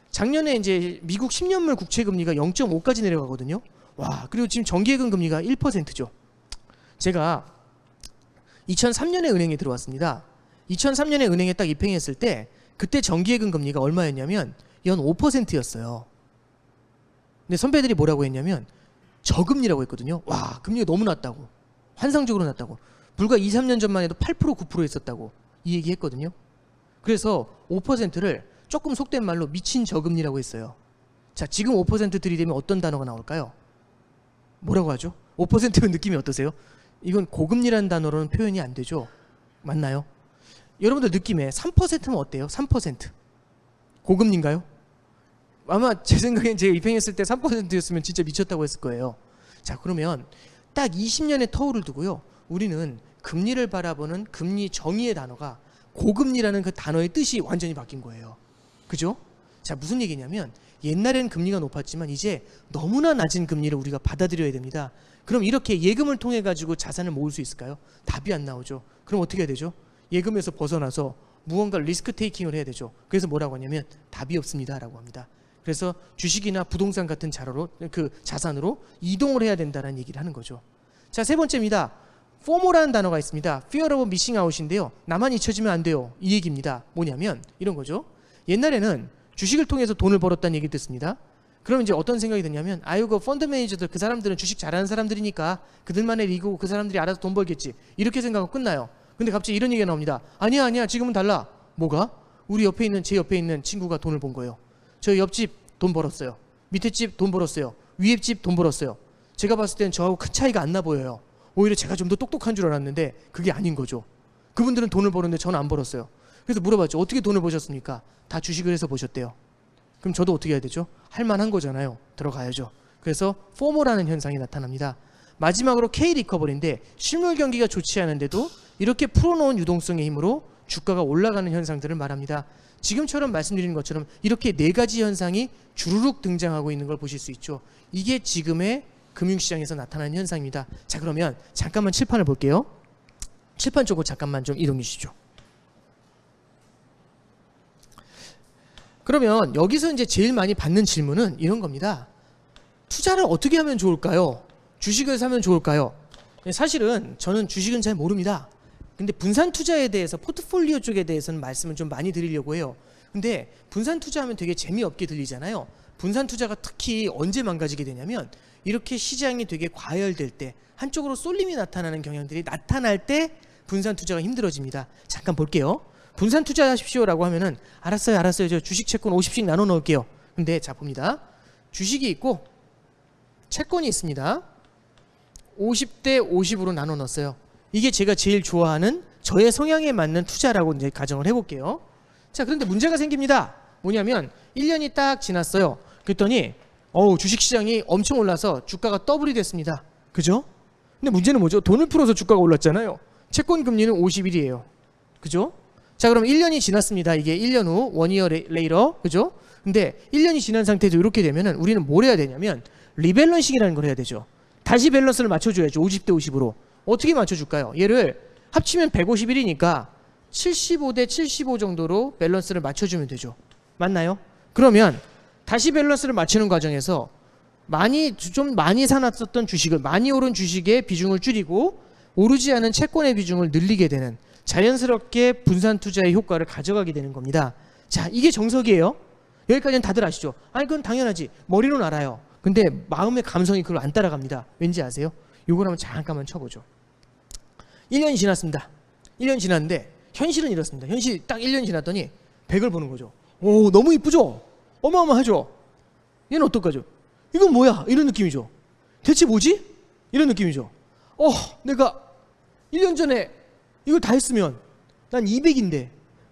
Speaker 1: 작년에 이제 미국 10년물 국채 금리가 0.5까지 내려가거든요. 와, 그리고 지금 정기예금 금리가 1%죠. 제가 2003년에 은행에 들어왔습니다. 2003년에 은행에 딱 입행했을 때 그때 정기예금 금리가 얼마였냐면 연 5%였어요. 근데 선배들이 뭐라고 했냐면 저금리라고 했거든요. 와, 금리가 너무 낮다고. 환상적으로 낮다고. 불과 2, 3년 전만 해도 8%, 9% 했었다고 이 얘기 했거든요. 그래서 5%를 조금 속된 말로 미친 저금리라고 했어요. 자, 지금 5% 들이대면 어떤 단어가 나올까요? 뭐라고 하죠? 5%는 느낌이 어떠세요? 이건 고금리라는 단어로는 표현이 안 되죠. 맞나요? 여러분들 느낌에 3%면 어때요? 3%. 고금리인가요? 아마 제 생각엔 제가 입행했을 때 3%였으면 진짜 미쳤다고 했을 거예요. 자, 그러면 딱 20년의 터울을 두고요. 우리는 금리를 바라보는 금리 정의의 단어가 고금리라는 그 단어의 뜻이 완전히 바뀐 거예요. 그죠? 자, 무슨 얘기냐면 옛날에는 금리가 높았지만 이제 너무나 낮은 금리를 우리가 받아들여야 됩니다. 그럼 이렇게 예금을 통해 가지고 자산을 모을 수 있을까요? 답이 안 나오죠. 그럼 어떻게 해야 되죠? 예금에서 벗어나서 무언가 리스크 테이킹을 해야 되죠. 그래서 뭐라고 하냐면 답이 없습니다라고 합니다. 그래서 주식이나 부동산 같은 자산으로 이동을 해야 된다는 얘기를 하는 거죠. 자, 세 번째입니다. FOMO라는 단어가 있습니다. Fear of Missing Out인데요. 나만 잊혀지면 안 돼요. 이 얘기입니다. 뭐냐면 이런 거죠. 옛날에는 주식을 통해서 돈을 벌었다는 얘기를 듣습니다. 그럼 이제 어떤 생각이 드냐면 아이고 펀드 매니저들 그 사람들은 주식 잘하는 사람들이니까 그들만의 리그고 그 사람들이 알아서 돈 벌겠지. 이렇게 생각하고 끝나요. 근데 갑자기 이런 얘기가 나옵니다. 아니야 지금은 달라. 뭐가? 제 옆에 있는 친구가 돈을 번 거예요. 저 옆집 돈 벌었어요. 밑에 집 돈 벌었어요. 위에 집 돈 벌었어요. 제가 봤을 때는 저하고 큰 차이가 안 나 보여요. 오히려 제가 좀 더 똑똑한 줄 알았는데 그게 아닌 거죠. 그분들은 돈을 버는데 저는 안 벌었어요. 그래서 물어봤죠. 어떻게 돈을 버셨습니까? 다 주식을 해서 버셨대요. 그럼 저도 어떻게 해야 되죠? 할 만한 거잖아요. 들어가야죠. 그래서 FOMO라는 현상이 나타납니다. 마지막으로 K-리커버리인데 실물 경기가 좋지 않은데도 이렇게 풀어놓은 유동성의 힘으로 주가가 올라가는 현상들을 말합니다. 지금처럼 말씀드린 것처럼 이렇게 네 가지 현상이 주르륵 등장하고 있는 걸 보실 수 있죠. 이게 지금의 금융시장에서 나타나는 현상입니다. 자, 그러면 잠깐만 칠판을 볼게요. 칠판 쪽으로 잠깐만 좀 이동해 주시죠. 그러면 여기서 이제 제일 많이 받는 질문은 이런 겁니다. 투자를 어떻게 하면 좋을까요? 주식을 사면 좋을까요? 사실은 저는 주식은 잘 모릅니다. 근데 분산 투자에 대해서 포트폴리오 쪽에 대해서는 말씀을 좀 많이 드리려고 해요. 근데 분산 투자하면 되게 재미없게 들리잖아요. 분산 투자가 특히 언제 망가지게 되냐면 이렇게 시장이 되게 과열될 때 한쪽으로 쏠림이 나타나는 경향들이 나타날 때 분산 투자가 힘들어집니다. 잠깐 볼게요. 분산 투자하십시오라고 하면은 알았어요. 저 주식 채권 50씩 나눠 넣을게요. 근데 자 봅니다. 주식이 있고 채권이 있습니다. 50대 50으로 나눠 넣었어요. 이게 제가 제일 좋아하는 저의 성향에 맞는 투자라고 이제 가정을 해볼게요. 자, 그런데 문제가 생깁니다. 뭐냐면 1년이 딱 지났어요. 그랬더니 주식시장이 엄청 올라서 주가가 더블이 됐습니다. 그죠? 근데 문제는 뭐죠? 돈을 풀어서 주가가 올랐잖아요. 채권 금리는 51이에요. 그죠? 자, 그럼 1년이 지났습니다. 이게 1년 후 원 이어 레이터. 그죠? 근데 1년이 지난 상태에서 이렇게 되면은 우리는 뭘 해야 되냐면 리밸런싱이라는 걸 해야 되죠. 다시 밸런스를 맞춰줘야죠. 50대 50으로. 어떻게 맞춰줄까요? 얘를 합치면 151이니까 75대 75 정도로 밸런스를 맞춰주면 되죠. 맞나요? 그러면 다시 밸런스를 맞추는 과정에서 좀 많이 사놨었던 주식을 많이 오른 주식의 비중을 줄이고 오르지 않은 채권의 비중을 늘리게 되는 자연스럽게 분산 투자의 효과를 가져가게 되는 겁니다. 자, 이게 정석이에요. 여기까지는 다들 아시죠? 아니, 그건 당연하지. 머리로는 알아요. 근데 마음의 감성이 그걸 안 따라갑니다. 왠지 아세요? 요걸 한번 잠깐만 쳐보죠. 1년이 지났습니다. 1년 지났는데 현실은 이렇습니다. 현실이 딱 1년 지났더니 100을 보는 거죠. 오, 너무 이쁘죠? 어마어마하죠? 얘는 어떨까죠? 이건 뭐야? 이런 느낌이죠. 대체 뭐지? 이런 느낌이죠. 내가 1년 전에 이걸 다 했으면 난 200인데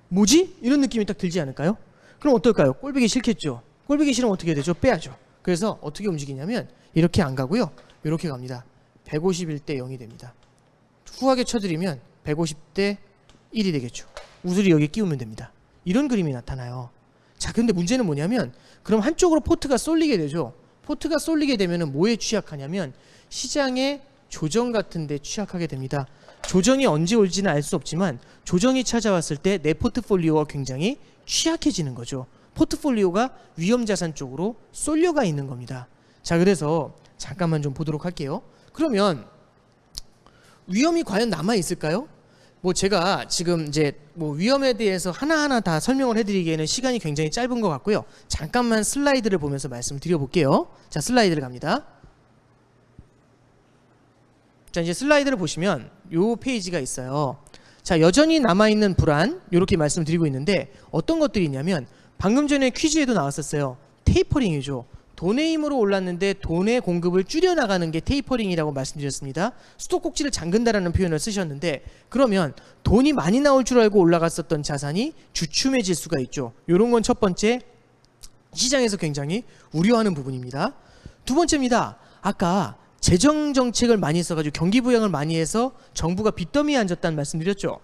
Speaker 1: 뭐지? 이런 느낌이 딱 들지 않을까요? 그럼 어떨까요? 꼴보기 싫겠죠. 꼴보기 싫으면 어떻게 해야 되죠? 빼야죠. 그래서 어떻게 움직이냐면 이렇게 안 가고요. 이렇게 갑니다. 151대 0이 됩니다. 후하게 쳐드리면 150대 1이 되겠죠. 우슬이 여기 끼우면 됩니다. 이런 그림이 나타나요. 자, 근데 문제는 뭐냐면 그럼 한쪽으로 포트가 쏠리게 되죠. 포트가 쏠리게 되면 뭐에 취약하냐면 시장의 조정 같은 데 취약하게 됩니다. 조정이 언제 올지는 알 수 없지만 조정이 찾아왔을 때 내 포트폴리오가 굉장히 취약해지는 거죠. 포트폴리오가 위험자산 쪽으로 쏠려가 있는 겁니다. 자, 그래서 잠깐만 좀 보도록 할게요. 그러면 위험이 과연 남아 있을까요? 뭐 제가 지금 이제 뭐 위험에 대해서 하나하나 다 설명을 해드리기에는 시간이 굉장히 짧은 것 같고요. 잠깐만 슬라이드를 보면서 말씀드려 볼게요. 자, 슬라이드를 갑니다. 자, 이제 슬라이드를 보시면 요 페이지가 있어요. 자, 여전히 남아있는 불안 이렇게 말씀드리고 있는데 어떤 것들이 있냐면 방금 전에 퀴즈에도 나왔었어요. 테이퍼링이죠. 돈의 힘으로 올랐는데 돈의 공급을 줄여나가는 게 테이퍼링이라고 말씀드렸습니다. 수도꼭지를 잠근다라는 표현을 쓰셨는데 그러면 돈이 많이 나올 줄 알고 올라갔었던 자산이 주춤해질 수가 있죠. 이런 건 첫 번째 시장에서 굉장히 우려하는 부분입니다. 두 번째입니다. 아까 재정 정책을 많이 써가지고 경기 부양을 많이 해서 정부가 빚더미에 앉았다는 말씀드렸죠.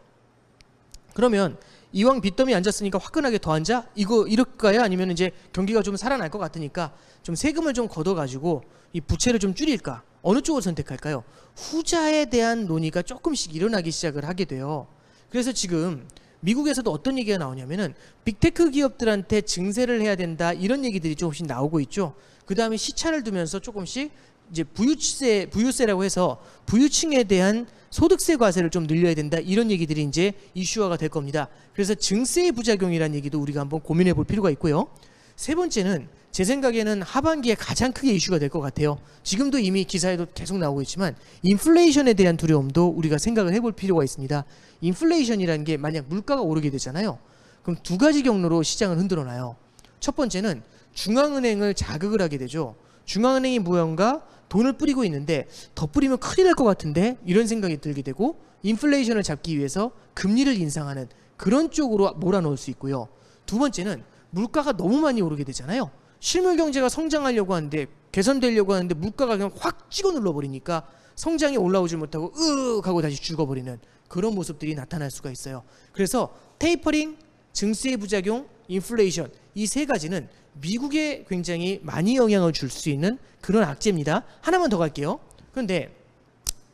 Speaker 1: 그러면 이왕 빚더미에 앉았으니까 화끈하게 더 앉아? 이거 이럴까요? 아니면 이제 경기가 좀 살아날 것 같으니까 좀 세금을 좀 걷어가지고 이 부채를 좀 줄일까? 어느 쪽을 선택할까요? 후자에 대한 논의가 조금씩 일어나기 시작을 하게 돼요. 그래서 지금 미국에서도 어떤 얘기가 나오냐면은 빅테크 기업들한테 증세를 해야 된다 이런 얘기들이 조금씩 나오고 있죠. 그 다음에 시차를 두면서 조금씩 이제 부유세라고 해서 부유층에 대한 소득세 과세를 좀 늘려야 된다 이런 얘기들이 이제 이슈화가 될 겁니다. 그래서 증세의 부작용이라는 얘기도 우리가 한번 고민해 볼 필요가 있고요. 세 번째는 제 생각에는 하반기에 가장 크게 이슈가 될 것 같아요. 지금도 이미 기사에도 계속 나오고 있지만 인플레이션에 대한 두려움도 우리가 생각을 해볼 필요가 있습니다. 인플레이션이라는 게 만약 물가가 오르게 되잖아요. 그럼 두 가지 경로로 시장을 흔들어 놔요. 첫 번째는 중앙은행을 자극을 하게 되죠. 중앙은행이 무언가 돈을 뿌리고 있는데 더 뿌리면 큰일 날 것 같은데 이런 생각이 들게 되고 인플레이션을 잡기 위해서 금리를 인상하는 그런 쪽으로 몰아넣을 수 있고요. 두 번째는 물가가 너무 많이 오르게 되잖아요. 실물 경제가 성장하려고 하는데 개선되려고 하는데 물가가 그냥 확 찍어 눌러버리니까 성장이 올라오지 못하고 으윽 하고 다시 죽어버리는 그런 모습들이 나타날 수가 있어요. 그래서 테이퍼링, 증세의 부작용, 인플레이션 이 세 가지는 미국에 굉장히 많이 영향을 줄 수 있는 그런 악재입니다. 하나만 더 갈게요. 그런데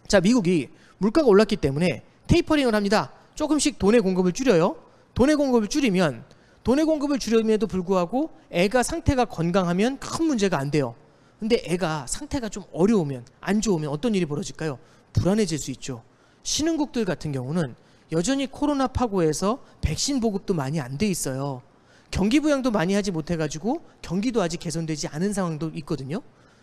Speaker 1: 자, 미국이 물가가 올랐기 때문에 테이퍼링을 합니다. 조금씩 돈의 공급을 줄여요. 돈의 공급을 줄임에도 불구하고 애가 상태가 건강하면 큰 문제가 안 돼요. 근데 애가 상태가 좀 어려우면 안 좋으면 어떤 일이 벌어질까요? 불안해질 수 있죠. 신흥국들 같은 경우는 여전히 코로나 파고에서 백신 보급도 많이 안 돼 있어요. 경기 부양도 많이 하지 못해가지고 경기도 아직 개선되지 않은 상황도 있거든요.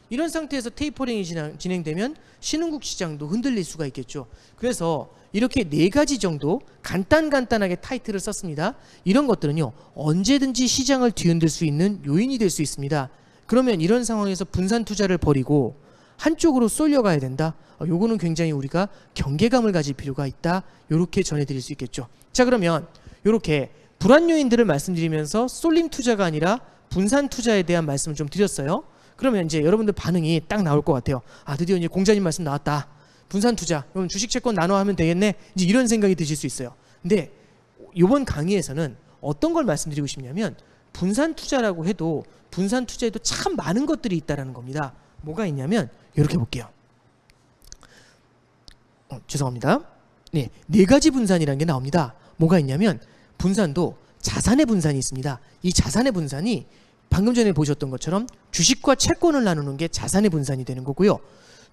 Speaker 1: 이런 상태에서 테이퍼링이 진행되면 신흥국 시장도 흔들릴 수가 있겠죠. 그래서 이렇게 네 가지 정도 간단하게 타이틀을 썼습니다. 이런 것들은요 언제든지 시장을 뒤흔들 수 있는 요인이 될 수 있습니다. 그러면 이런 상황에서 분산 투자를 벌이고 한쪽으로 쏠려가야 된다. 요거는 굉장히 우리가 경계감을 가질 필요가 있다. 요렇게 전해드릴 수 있겠죠. 자, 그러면 요렇게 불안 요인들을 말씀드리면서 쏠림 투자가 아니라 분산 투자에 대한 말씀을 좀 드렸어요. 그러면 이제 여러분들 반응이 딱 나올 것 같아요. 아, 드디어 이제 공자님 말씀 나왔다. 분산 투자. 그럼 주식 채권 나눠 하면 되겠네. 이제 이런 생각이 드실 수 있어요. 근데 이번 강의에서는 어떤 걸 말씀드리고 싶냐면 분산 투자라고 해도 분산 투자에도 참 많은 것들이 있다라는 겁니다. 뭐가 있냐면 이렇게 볼게요. 죄송합니다. 네 가지 분산이라는 게 나옵니다. 뭐가 있냐면 분산도 자산의 분산이 있습니다. 이 자산의 분산이 방금 전에 보셨던 것처럼 주식과 채권을 나누는 게 자산의 분산이 되는 거고요.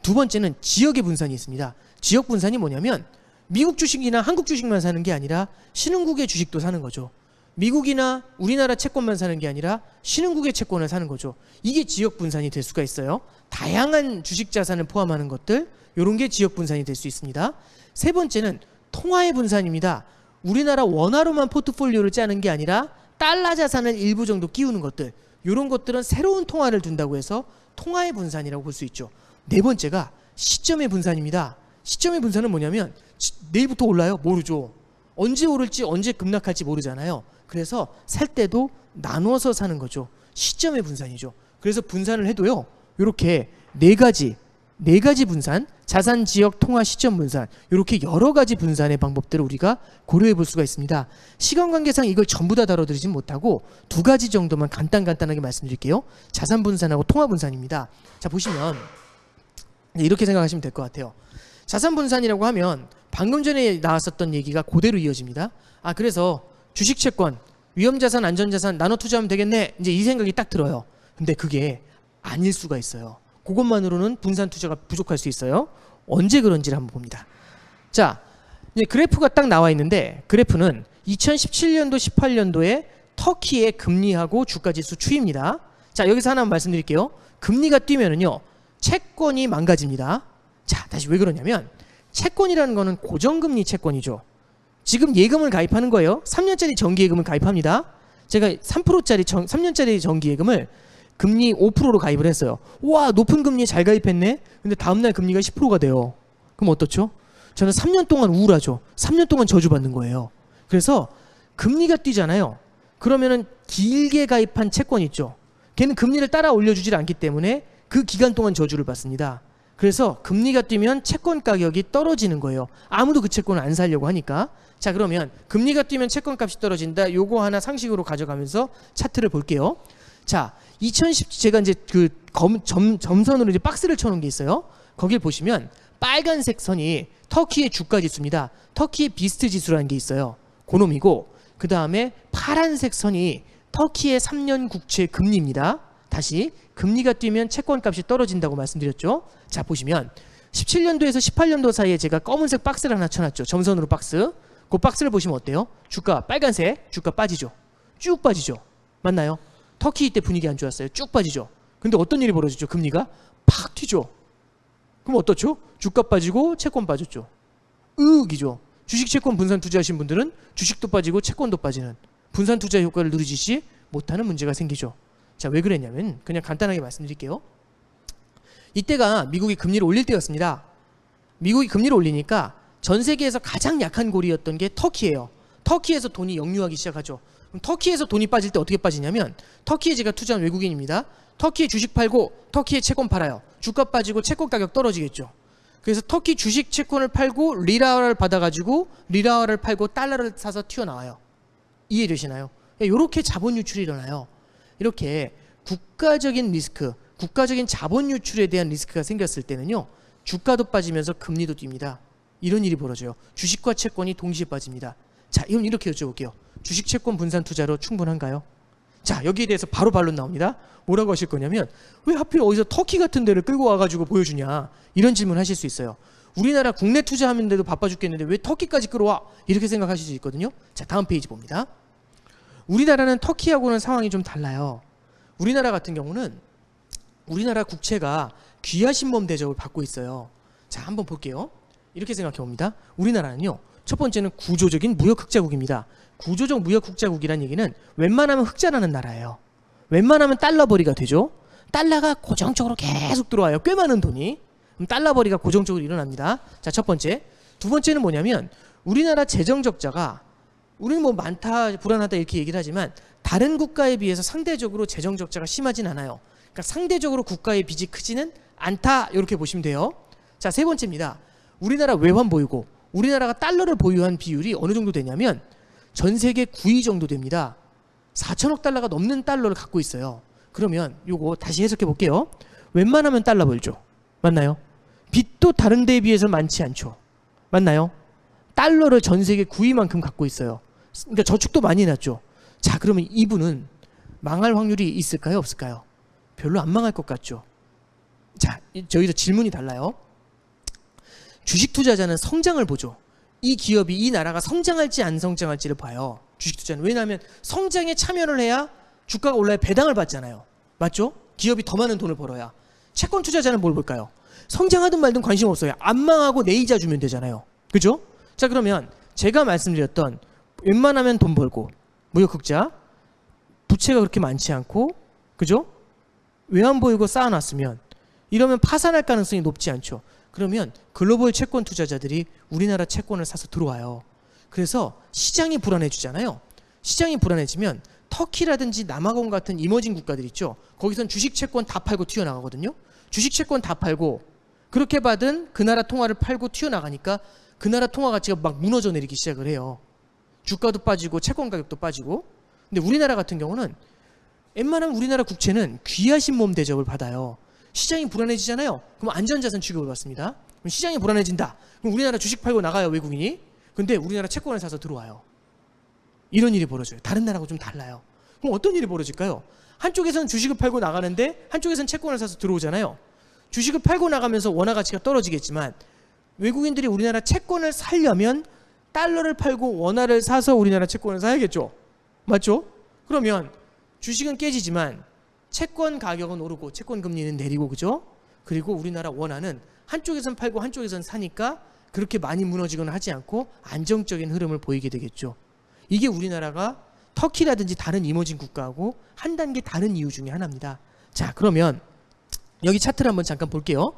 Speaker 1: 두 번째는 지역의 분산이 있습니다. 지역 분산이 뭐냐면 미국 주식이나 한국 주식만 사는 게 아니라 신흥국의 주식도 사는 거죠. 미국이나 우리나라 채권만 사는 게 아니라 신흥국의 채권을 사는 거죠. 이게 지역 분산이 될 수가 있어요. 다양한 주식 자산을 포함하는 것들, 이런 게 지역 분산이 될 수 있습니다. 세 번째는 통화의 분산입니다. 우리나라 원화로만 포트폴리오를 짜는 게 아니라 달러 자산을 일부 정도 끼우는 것들, 이런 것들은 새로운 통화를 둔다고 해서 통화의 분산이라고 볼 수 있죠. 네 번째가 시점의 분산입니다. 시점의 분산은 뭐냐면 내일부터 올라요? 모르죠. 언제 오를지 언제 급락할지 모르잖아요. 그래서 살 때도 나누어서 사는 거죠. 시점의 분산이죠. 그래서 분산을 해도요 이렇게 네 가지 네 가지 분산, 자산, 지역, 통화, 시점 분산, 이렇게 여러 가지 분산의 방법들을 우리가 고려해 볼 수가 있습니다. 시간 관계상 이걸 전부 다 다뤄드리진 못하고 두 가지 정도만 간단하게 말씀드릴게요. 자산 분산하고 통화 분산입니다. 자, 보시면 이렇게 생각하시면 될 것 같아요. 자산 분산이라고 하면 방금 전에 나왔었던 얘기가 그대로 이어집니다. 아, 그래서 주식 채권, 위험자산, 안전자산 나눠 투자하면 되겠네, 이제 이 생각이 딱 들어요. 근데 그게 아닐 수가 있어요. 그것만으로는 분산 투자가 부족할 수 있어요. 언제 그런지를 한번 봅니다. 자, 이제 그래프가 딱 나와 있는데, 그래프는 2017년도 18년도에 터키의 금리하고 주가지수 추이입니다. 자, 여기서 하나 말씀드릴게요. 금리가 뛰면은요 채권이 망가집니다. 자, 다시 왜 그러냐면 채권이라는 거는 고정금리 채권이죠. 지금 예금을 가입하는 거예요. 3년짜리 정기예금을 가입합니다. 제가 3%짜리 3년짜리 정기예금을 금리 5%로 가입을 했어요. 와, 높은 금리에 잘 가입했네. 근데 다음날 금리가 10%가 돼요. 그럼 어떻죠? 저는 3년 동안 우울하죠. 3년 동안 저주받는 거예요. 그래서 금리가 뛰잖아요. 그러면은 길게 가입한 채권 있죠. 걔는 금리를 따라 올려주질 않기 때문에 그 기간 동안 저주를 받습니다. 그래서 금리가 뛰면 채권 가격이 떨어지는 거예요. 아무도 그 채권을 안 사려고 하니까. 자, 그러면 금리가 뛰면 채권 값이 떨어진다. 요거 하나 상식으로 가져가면서 차트를 볼게요. 자, 2010 제가 이제 그 점선으로 이제 박스를 쳐놓은 게 있어요. 거길 보시면 빨간색 선이 터키의 주가 지수입니다. 터키의 비스트 지수라는 게 있어요. 그놈이고, 그 다음에 파란색 선이 터키의 3년 국채 금리입니다. 다시 금리가 뛰면 채권 값이 떨어진다고 말씀드렸죠. 자, 보시면 17년도에서 18년도 사이에 제가 검은색 박스를 하나 쳐놨죠. 점선으로 박스. 그 박스를 보시면 어때요? 주가 빨간색, 주가 빠지죠. 쭉 빠지죠. 맞나요? 터키 이때 분위기 안 좋았어요. 쭉 빠지죠. 근데 어떤 일이 벌어지죠? 금리가 팍 튀죠. 그럼 어떻죠? 주가 빠지고 채권 빠졌죠. 으익이죠. 주식 채권 분산 투자하신 분들은 주식도 빠지고 채권도 빠지는 분산 투자 효과를 누리지 못하는 문제가 생기죠. 자, 왜 그랬냐면 그냥 간단하게 말씀드릴게요. 이때가 미국이 금리를 올릴 때였습니다. 미국이 금리를 올리니까 전 세계에서 가장 약한 고리였던 게 터키예요. 터키에서 돈이 역류하기 시작하죠. 그럼 터키에서 돈이 빠질 때 어떻게 빠지냐면, 터키에 제가 투자한 외국인입니다. 터키에 주식 팔고 터키에 채권 팔아요. 주가 빠지고 채권 가격 떨어지겠죠. 그래서 터키 주식 채권을 팔고 리라화를 받아가지고 리라화를 팔고 달러를 사서 튀어나와요. 이해되시나요? 이렇게 자본 유출이 일어나요. 이렇게 국가적인 리스크, 국가적인 자본 유출에 대한 리스크가 생겼을 때는요, 주가도 빠지면서 금리도 뜁니다. 이런 일이 벌어져요. 주식과 채권이 동시에 빠집니다. 자, 이건 이렇게 여쭤볼게요. 주식 채권 분산 투자로 충분한가요? 자, 여기에 대해서 바로 반론 나옵니다. 뭐라고 하실 거냐면, 왜 하필 어디서 터키 같은 데를 끌고 와가지고 보여주냐, 이런 질문 하실 수 있어요. 우리나라 국내 투자하는데도 바빠 죽겠는데 왜 터키까지 끌어와? 이렇게 생각하실 수 있거든요. 자, 다음 페이지 봅니다. 우리나라는 터키하고는 상황이 좀 달라요. 우리나라 같은 경우는 우리나라 국채가 귀하신범 대접을 받고 있어요. 자, 한번 볼게요. 이렇게 생각해 봅니다. 우리나라는요, 첫 번째는 구조적인 무역 흑자국입니다. 구조적 무역 흑자국이란 얘기는 웬만하면 흑자라는 나라예요. 웬만하면 달러벌이가 되죠. 달러가 고정적으로 계속 들어와요. 꽤 많은 돈이. 그럼 달러벌이가 고정적으로 일어납니다. 자, 첫 번째. 두 번째는 뭐냐면, 우리나라 재정 적자가, 우리는 뭐 많다, 불안하다 이렇게 얘기를 하지만 다른 국가에 비해서 상대적으로 재정 적자가 심하진 않아요. 그러니까 상대적으로 국가의 빚이 크지는 않다, 이렇게 보시면 돼요. 자, 세 번째입니다. 우리나라 외환 보유고, 우리나라가 달러를 보유한 비율이 어느 정도 되냐면 전 세계 9위 정도 됩니다. 4천억 달러가 넘는 달러를 갖고 있어요. 그러면 요거 다시 해석해 볼게요. 웬만하면 달러 벌죠. 맞나요? 빚도 다른 데에 비해서 많지 않죠. 맞나요? 달러를 전 세계 9위만큼 갖고 있어요. 그러니까 저축도 많이 해놨죠. 자, 그러면 이분은 망할 확률이 있을까요? 없을까요? 별로 안 망할 것 같죠. 자, 저희도 질문이 달라요. 주식 투자자는 성장을 보죠. 이 기업이, 이 나라가 성장할지 안 성장할지를 봐요. 주식 투자는. 왜냐하면 성장에 참여를 해야 주가가 올라야 배당을 받잖아요. 맞죠? 기업이 더 많은 돈을 벌어야. 채권 투자자는 뭘 볼까요? 성장하든 말든 관심 없어요. 안 망하고 내 이자 주면 되잖아요. 그죠? 자, 그러면 제가 말씀드렸던 웬만하면 돈 벌고 무역 흑자, 부채가 그렇게 많지 않고, 그죠? 외환 보유고 쌓아놨으면, 이러면 파산할 가능성이 높지 않죠. 그러면 글로벌 채권 투자자들이 우리나라 채권을 사서 들어와요. 그래서 시장이 불안해지잖아요. 시장이 불안해지면 터키라든지 남아공 같은 이머징 국가들 있죠. 거기선 주식 채권 다 팔고 튀어나가거든요. 주식 채권 다 팔고 그렇게 받은 그 나라 통화를 팔고 튀어나가니까 그 나라 통화 가치가 막 무너져 내리기 시작을 해요. 주가도 빠지고 채권 가격도 빠지고. 근데 우리나라 같은 경우는 웬만하면 우리나라 국채는 귀하신 몸 대접을 받아요. 시장이 불안해지잖아요. 그럼 안전자산 취급을 받습니다. 그럼 시장이 불안해진다. 그럼 우리나라 주식 팔고 나가요, 외국인이. 근데 우리나라 채권을 사서 들어와요. 이런 일이 벌어져요. 다른 나라하고 좀 달라요. 그럼 어떤 일이 벌어질까요? 한쪽에서는 주식을 팔고 나가는데 한쪽에서는 채권을 사서 들어오잖아요. 주식을 팔고 나가면서 원화 가치가 떨어지겠지만 외국인들이 우리나라 채권을 사려면 달러를 팔고 원화를 사서 우리나라 채권을 사야겠죠. 맞죠? 그러면 주식은 깨지지만 채권 가격은 오르고 채권 금리는 내리고, 그죠? 그리고 우리나라 원화는 한쪽에선 팔고 한쪽에선 사니까 그렇게 많이 무너지거나 하지 않고 안정적인 흐름을 보이게 되겠죠. 이게 우리나라가 터키라든지 다른 이머징 국가하고 한 단계 다른 이유 중에 하나입니다. 자, 그러면 여기 차트를 한번 잠깐 볼게요.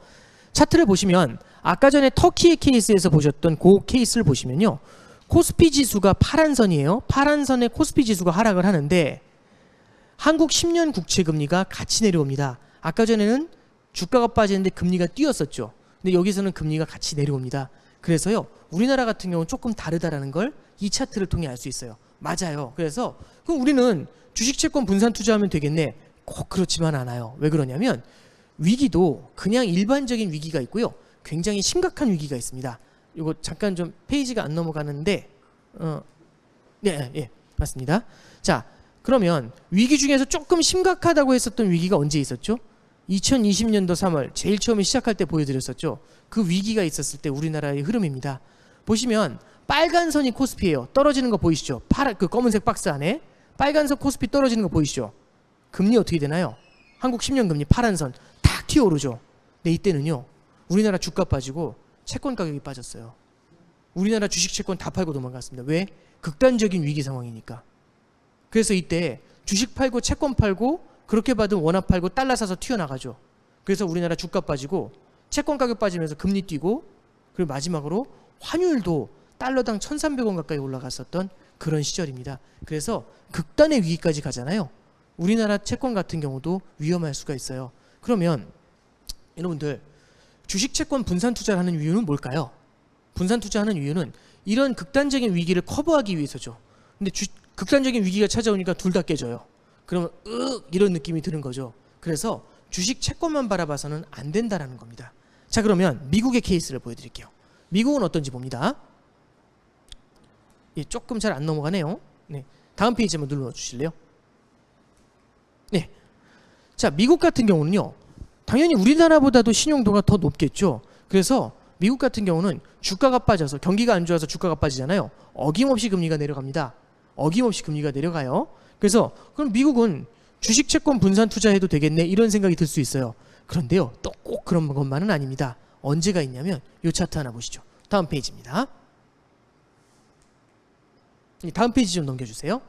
Speaker 1: 차트를 보시면 아까 전에 터키의 케이스에서 보셨던 그 케이스를 보시면요, 코스피 지수가 파란 선이에요. 파란 선에 코스피 지수가 하락을 하는데 한국 10년 국채 금리가 같이 내려옵니다. 아까 전에는 주가가 빠지는데 금리가 뛰었었죠. 근데 여기서는 금리가 같이 내려옵니다. 그래서요, 우리나라 같은 경우는 조금 다르다라는 걸 이 차트를 통해 알 수 있어요. 맞아요. 그래서 그럼 우리는 주식 채권 분산 투자하면 되겠네. 꼭 그렇지만 않아요. 왜 그러냐면 위기도 그냥 일반적인 위기가 있고요, 굉장히 심각한 위기가 있습니다. 이거 잠깐 좀 페이지가 안 넘어가는데 네, 맞습니다. 자, 그러면 위기 중에서 조금 심각하다고 했었던 위기가 언제 있었죠? 2020년도 3월 제일 처음에 시작할 때 보여드렸었죠. 그 위기가 있었을 때 우리나라의 흐름입니다. 보시면 빨간 선이 코스피예요. 떨어지는 거 보이시죠? 그 검은색 박스 안에 빨간 선 코스피 떨어지는 거 보이시죠? 금리 어떻게 되나요? 한국 10년 금리 파란 선 탁 튀어오르죠. 근데 이때는요, 우리나라 주가 빠지고 채권 가격이 빠졌어요. 우리나라 주식 채권 다 팔고 도망갔습니다. 왜? 극단적인 위기 상황이니까. 그래서 이때 주식 팔고 채권 팔고 그렇게 받은 원화 팔고 달러 사서 튀어나가죠. 그래서 우리나라 주가 빠지고 채권 가격 빠지면서 금리 뛰고, 그리고 마지막으로 환율도 달러당 1,300원 가까이 올라갔었던 그런 시절입니다. 그래서 극단의 위기까지 가잖아요. 우리나라 채권 같은 경우도 위험할 수가 있어요. 그러면 여러분들, 주식 채권 분산 투자를 하는 이유는 뭘까요? 분산 투자하는 이유는 이런 극단적인 위기를 커버하기 위해서죠. 근데 극단적인 위기가 찾아오니까 둘 다 깨져요. 그러면 이런 느낌이 드는 거죠. 그래서 주식 채권만 바라봐서는 안 된다라는 겁니다. 자, 그러면 미국의 케이스를 보여드릴게요. 미국은 어떤지 봅니다. 예, 조금 잘 안 넘어가네요. 네, 다음 페이지 한번 눌러주실래요? 네, 자, 미국 같은 경우는요, 당연히 우리나라보다도 신용도가 더 높겠죠. 그래서 미국 같은 경우는 주가가 빠져서, 경기가 안 좋아서 주가가 빠지잖아요. 어김없이 금리가 내려갑니다. 어김없이 금리가 내려가요. 그래서 그럼 미국은 주식 채권 분산 투자해도 되겠네, 이런 생각이 들 수 있어요. 그런데요, 또 꼭 그런 것만은 아닙니다. 언제가 있냐면 이 차트 하나 보시죠. 다음 페이지입니다. 다음 페이지 좀 넘겨주세요.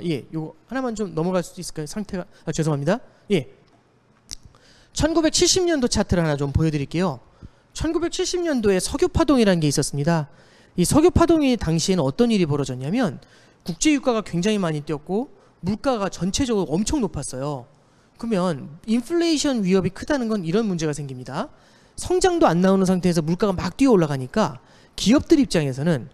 Speaker 1: 예, 요거 하나만 좀 넘어갈 수 있을까요? 상태가 죄송합니다. 예, 1970년도 차트를 하나 좀 보여드릴게요. 1970년도에 석유파동이라는 게 있었습니다. 이 석유파동이 당시에는 어떤 일이 벌어졌냐면 국제유가가 굉장히 많이 뛰었고 물가가 전체적으로 엄청 높았어요. 그러면 인플레이션 위협이 크다는 건 이런 문제가 생깁니다. 성장도 안 나오는 상태에서 물가가 막 뛰어 올라가니까 기업들 입장에서는,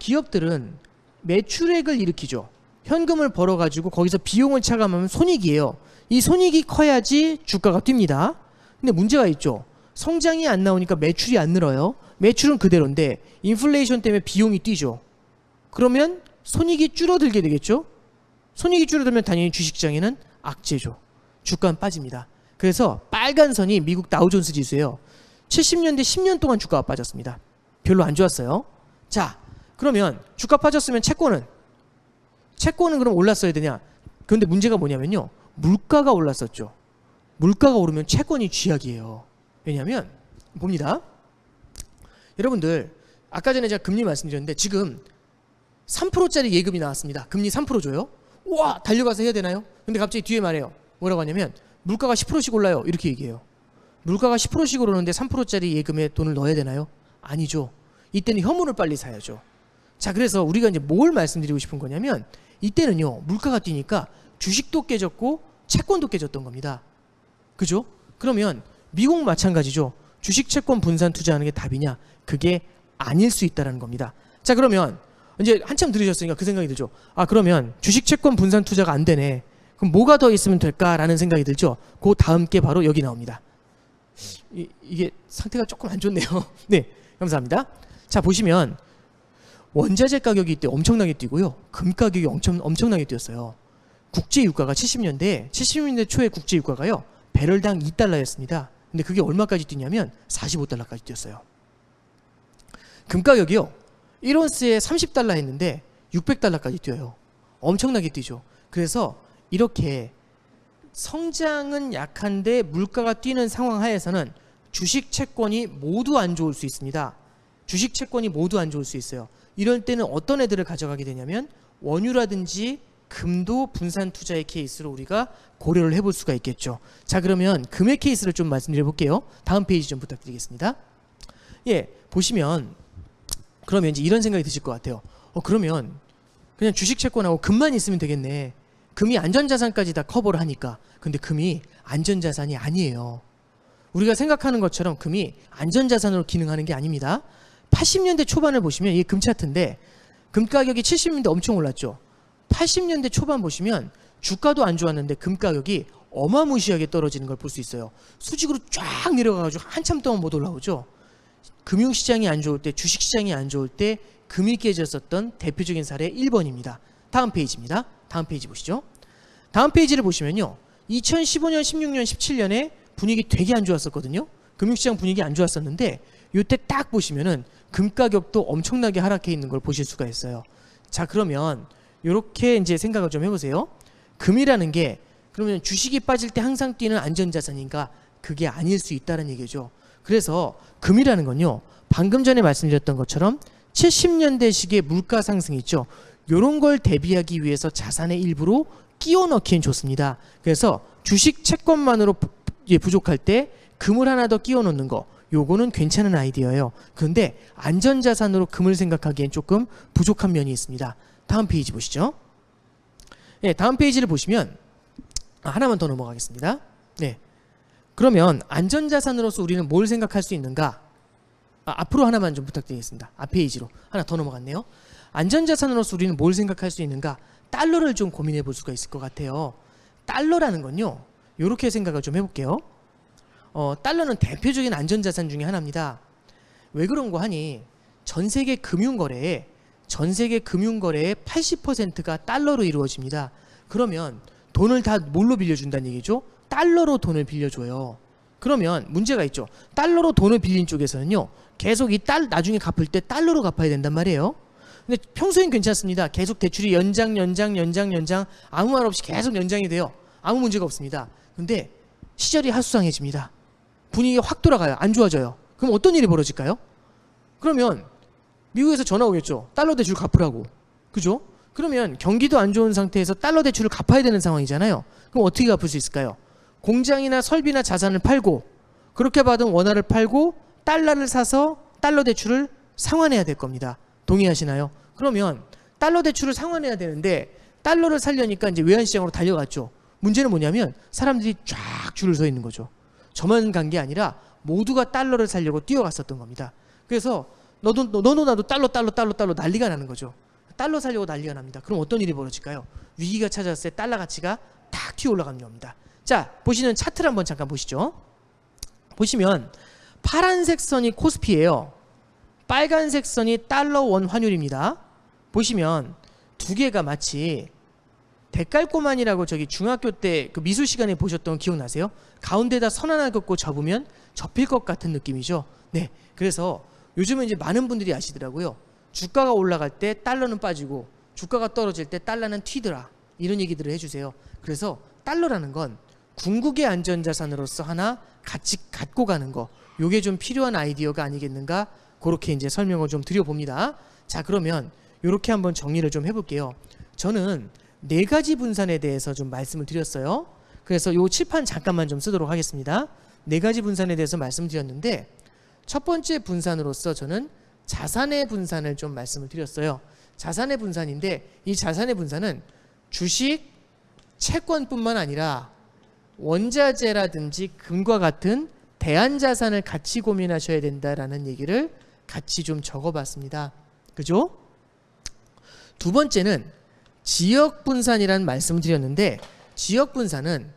Speaker 1: 기업들은 매출액을 일으키죠. 현금을 벌어가지고 거기서 비용을 차감하면 손익이에요. 이 손익이 커야지 주가가 뜁니다. 근데 문제가 있죠. 성장이 안 나오니까 매출이 안 늘어요. 매출은 그대로인데 인플레이션 때문에 비용이 뛰죠. 그러면 손익이 줄어들게 되겠죠. 손익이 줄어들면 당연히 주식시장에는 악재죠. 주가는 빠집니다. 그래서 빨간 선이 미국 다우존스 지수예요. 70년대 10년 동안 주가가 빠졌습니다. 별로 안 좋았어요. 자, 그러면 주가 빠졌으면 채권은 그럼 올랐어야 되냐? 그런데 문제가 뭐냐면요, 물가가 올랐었죠. 물가가 오르면 채권이 쥐약이에요. 왜냐하면 봅니다. 여러분들, 아까 전에 제가 금리 말씀드렸는데 지금 3%짜리 예금이 나왔습니다. 금리 3% 줘요. 와, 달려가서 해야 되나요? 근데 갑자기 뒤에 말해요. 뭐라고 하냐면 물가가 10%씩 올라요, 이렇게 얘기해요. 물가가 10%씩 오르는데 3%짜리 예금에 돈을 넣어야 되나요? 아니죠. 이때는 현물을 빨리 사야죠. 자, 그래서 우리가 이제 뭘 말씀드리고 싶은 거냐면 이때는요, 물가가 뛰니까 주식도 깨졌고 채권도 깨졌던 겁니다. 그죠? 그러면 미국 마찬가지죠. 주식 채권 분산 투자하는 게 답이냐? 그게 아닐 수 있다는 겁니다. 자, 그러면 이제 한참 들으셨으니까 그 생각이 들죠. 아, 그러면 주식 채권 분산 투자가 안 되네. 그럼 뭐가 더 있으면 될까라는 생각이 들죠. 그 다음 게 바로 여기 나옵니다. 이게 상태가 조금 안 좋네요. 네, 감사합니다. 자, 보시면 원자재 가격이 이때 엄청나게 뛰고요. 금 가격이 엄청나게 뛰었어요. 국제 유가가 70년대 초에 국제 유가가요. 배럴당 2달러였습니다. 근데 그게 얼마까지 뛰냐면 45달러까지 뛰었어요. 금 가격이요. 1온스에 30달러 했는데 600달러까지 뛰어요. 엄청나게 뛰죠. 그래서 이렇게 성장은 약한데 물가가 뛰는 상황 하에서는 주식 채권이 모두 안 좋을 수 있습니다. 주식 채권이 모두 안 좋을 수 있어요. 이럴 때는 어떤 애들을 가져가게 되냐면 원유라든지 금도 분산 투자의 케이스로 우리가 고려를 해볼 수가 있겠죠. 자, 그러면 금의 케이스를 좀 말씀드려 볼게요. 다음 페이지 좀 부탁드리겠습니다. 예, 보시면 그러면 이제 이런 생각이 드실 것 같아요. 그러면 그냥 주식 채권하고 금만 있으면 되겠네. 금이 안전자산까지 다 커버를 하니까. 근데 금이 안전자산이 아니에요. 우리가 생각하는 것처럼 금이 안전자산으로 기능하는 게 아닙니다. 80년대 초반을 보시면 이게 금 차트인데 금 가격이 70년대 엄청 올랐죠. 80년대 초반 보시면 주가도 안 좋았는데 금 가격이 어마무시하게 떨어지는 걸 볼 수 있어요. 수직으로 쫙 내려가가지고 한참 동안 못 올라오죠. 금융시장이 안 좋을 때, 주식시장이 안 좋을 때 금이 깨졌었던 대표적인 사례 1번입니다. 다음 페이지입니다. 다음 페이지 보시죠. 다음 페이지를 보시면요. 2015년, 16년, 17년에 분위기 되게 안 좋았었거든요. 금융시장 분위기 안 좋았었는데 이때 딱 보시면은 금 가격도 엄청나게 하락해 있는 걸 보실 수가 있어요. 자, 그러면 이렇게 이제 생각을 좀 해보세요. 금이라는 게 그러면 주식이 빠질 때 항상 뛰는 안전자산인가? 그게 아닐 수 있다는 얘기죠. 그래서 금이라는 건요. 방금 전에 말씀드렸던 것처럼 70년대식의 물가 상승 있죠. 이런 걸 대비하기 위해서 자산의 일부로 끼워 넣기엔 좋습니다. 그래서 주식 채권만으로 부족할 때 금을 하나 더 끼워 넣는 거, 요거는 괜찮은 아이디어예요. 그런데 안전자산으로 금을 생각하기엔 조금 부족한 면이 있습니다. 다음 페이지 보시죠. 네, 다음 페이지를 보시면 하나만 더 넘어가겠습니다. 네, 그러면 안전자산으로서 우리는 뭘 생각할 수 있는가? 앞으로 하나만 좀 부탁드리겠습니다. 앞 페이지로 하나 더 넘어갔네요. 안전자산으로서 우리는 뭘 생각할 수 있는가? 달러를 좀 고민해 볼 수가 있을 것 같아요. 달러라는 건요. 이렇게 생각을 좀 해볼게요. 달러는 대표적인 안전자산 중에 하나입니다. 왜 그런 거 하니 전 세계 금융거래의 80%가 달러로 이루어집니다. 그러면 돈을 다 뭘로 빌려준다는 얘기죠? 달러로 돈을 빌려줘요. 그러면 문제가 있죠. 달러로 돈을 빌린 쪽에서는요. 계속 이 나중에 갚을 때 달러로 갚아야 된단 말이에요. 근데 평소엔 괜찮습니다. 계속 대출이 연장 아무 말 없이 계속 연장이 돼요. 아무 문제가 없습니다. 근데 시절이 하수상해집니다. 분위기가 확 돌아가요. 안 좋아져요. 그럼 어떤 일이 벌어질까요? 그러면 미국에서 전화 오겠죠. 달러 대출 갚으라고. 그죠? 그러면 경기도 안 좋은 상태에서 달러 대출을 갚아야 되는 상황이잖아요. 그럼 어떻게 갚을 수 있을까요? 공장이나 설비나 자산을 팔고 그렇게 받은 원화를 팔고 달러를 사서 달러 대출을 상환해야 될 겁니다. 동의하시나요? 그러면 달러 대출을 상환해야 되는데 달러를 살려니까 이제 외환시장으로 달려갔죠. 문제는 뭐냐면 사람들이 쫙 줄을 서 있는 거죠. 저만 간 게 아니라 모두가 달러를 살려고 뛰어갔었던 겁니다. 그래서 너도 나도 달러 난리가 나는 거죠. 달러 살려고 난리가 납니다. 그럼 어떤 일이 벌어질까요? 위기가 찾아왔을 때 달러 가치가 탁 튀어 올라가는 겁니다. 자, 보시는 차트를 한번 잠깐 보시죠. 보시면 파란색 선이 코스피예요. 빨간색 선이 달러 원 환율입니다. 보시면 두 개가 마치 대깔꼬만이라고 저기 중학교 때 그 미술 시간에 보셨던 거 기억나세요? 가운데다 선 하나 긋고 접으면 접힐 것 같은 느낌이죠. 네, 그래서 요즘은 이제 많은 분들이 아시더라고요. 주가가 올라갈 때 달러는 빠지고 주가가 떨어질 때 달러는 튀더라. 이런 얘기들을 해주세요. 그래서 달러라는 건 궁극의 안전자산으로서 하나 같이 갖고 가는 거, 요게 좀 필요한 아이디어가 아니겠는가? 그렇게 이제 설명을 좀 드려봅니다. 자, 그러면 이렇게 한번 정리를 좀 해볼게요. 저는 4가지 분산에 대해서 좀 말씀을 드렸어요. 그래서 요 칠판 잠깐만 좀 쓰도록 하겠습니다. 4가지 분산에 대해서 말씀드렸는데 첫 번째 분산으로서 저는 자산의 분산을 좀 말씀을 드렸어요. 자산의 분산인데 이 자산의 분산은 주식, 채권뿐만 아니라 원자재라든지 금과 같은 대안자산을 같이 고민하셔야 된다라는 얘기를 같이 좀 적어봤습니다. 그죠? 두 번째는 지역 분산이라는 말씀을 드렸는데, 지역 분산은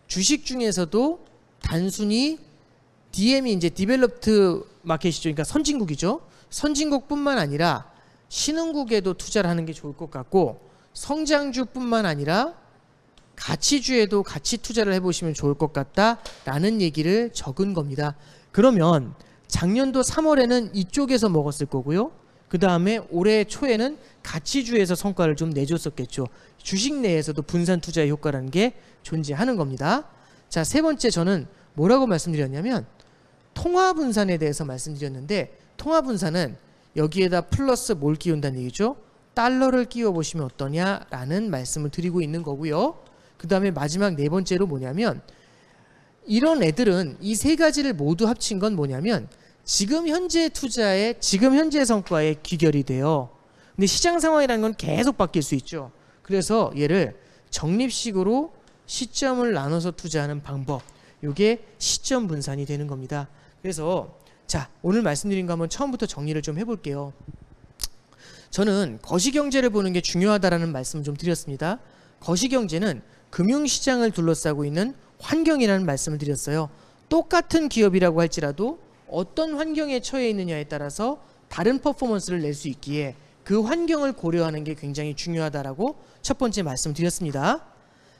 Speaker 1: 주식 중에서도 단순히 DM이 이제 디벨롭드 마켓이죠. 그러니까 선진국이죠. 선진국뿐만 아니라 신흥국에도 투자를 하는 게 좋을 것 같고, 성장주뿐만 아니라 가치주에도 같이 투자를 해보시면 좋을 것 같다라는 얘기를 적은 겁니다. 그러면 작년도 3월에는 이쪽에서 먹었을 거고요. 그 다음에 올해 초에는 가치주에서 성과를 좀 내줬었겠죠. 주식 내에서도 분산 투자의 효과라는 게 존재하는 겁니다. 자, 세 번째 저는 뭐라고 말씀드렸냐면 통화 분산에 대해서 말씀드렸는데, 통화 분산은 여기에다 플러스 뭘 끼운다는 얘기죠? 달러를 끼워 보시면 어떠냐라는 말씀을 드리고 있는 거고요. 그 다음에 마지막 네 번째로 뭐냐면, 이런 애들은 이 세 가지를 모두 합친 건 뭐냐면 지금 현재 투자의 지금 현재 성과에 귀결이 돼요. 근데 시장 상황이라는 건 계속 바뀔 수 있죠. 그래서 얘를 적립식으로 시점을 나눠서 투자하는 방법, 이게 시점 분산이 되는 겁니다. 그래서 자, 오늘 말씀드린 거 한번 처음부터 정리를 좀 해볼게요. 저는 거시경제를 보는 게 중요하다라는 말씀을 좀 드렸습니다. 거시경제는 금융시장을 둘러싸고 있는 환경이라는 말씀을 드렸어요. 똑같은 기업이라고 할지라도 어떤 환경에 처해 있느냐에 따라서 다른 퍼포먼스를 낼 수 있기에 그 환경을 고려하는 게 굉장히 중요하다라고 첫 번째 말씀드렸습니다.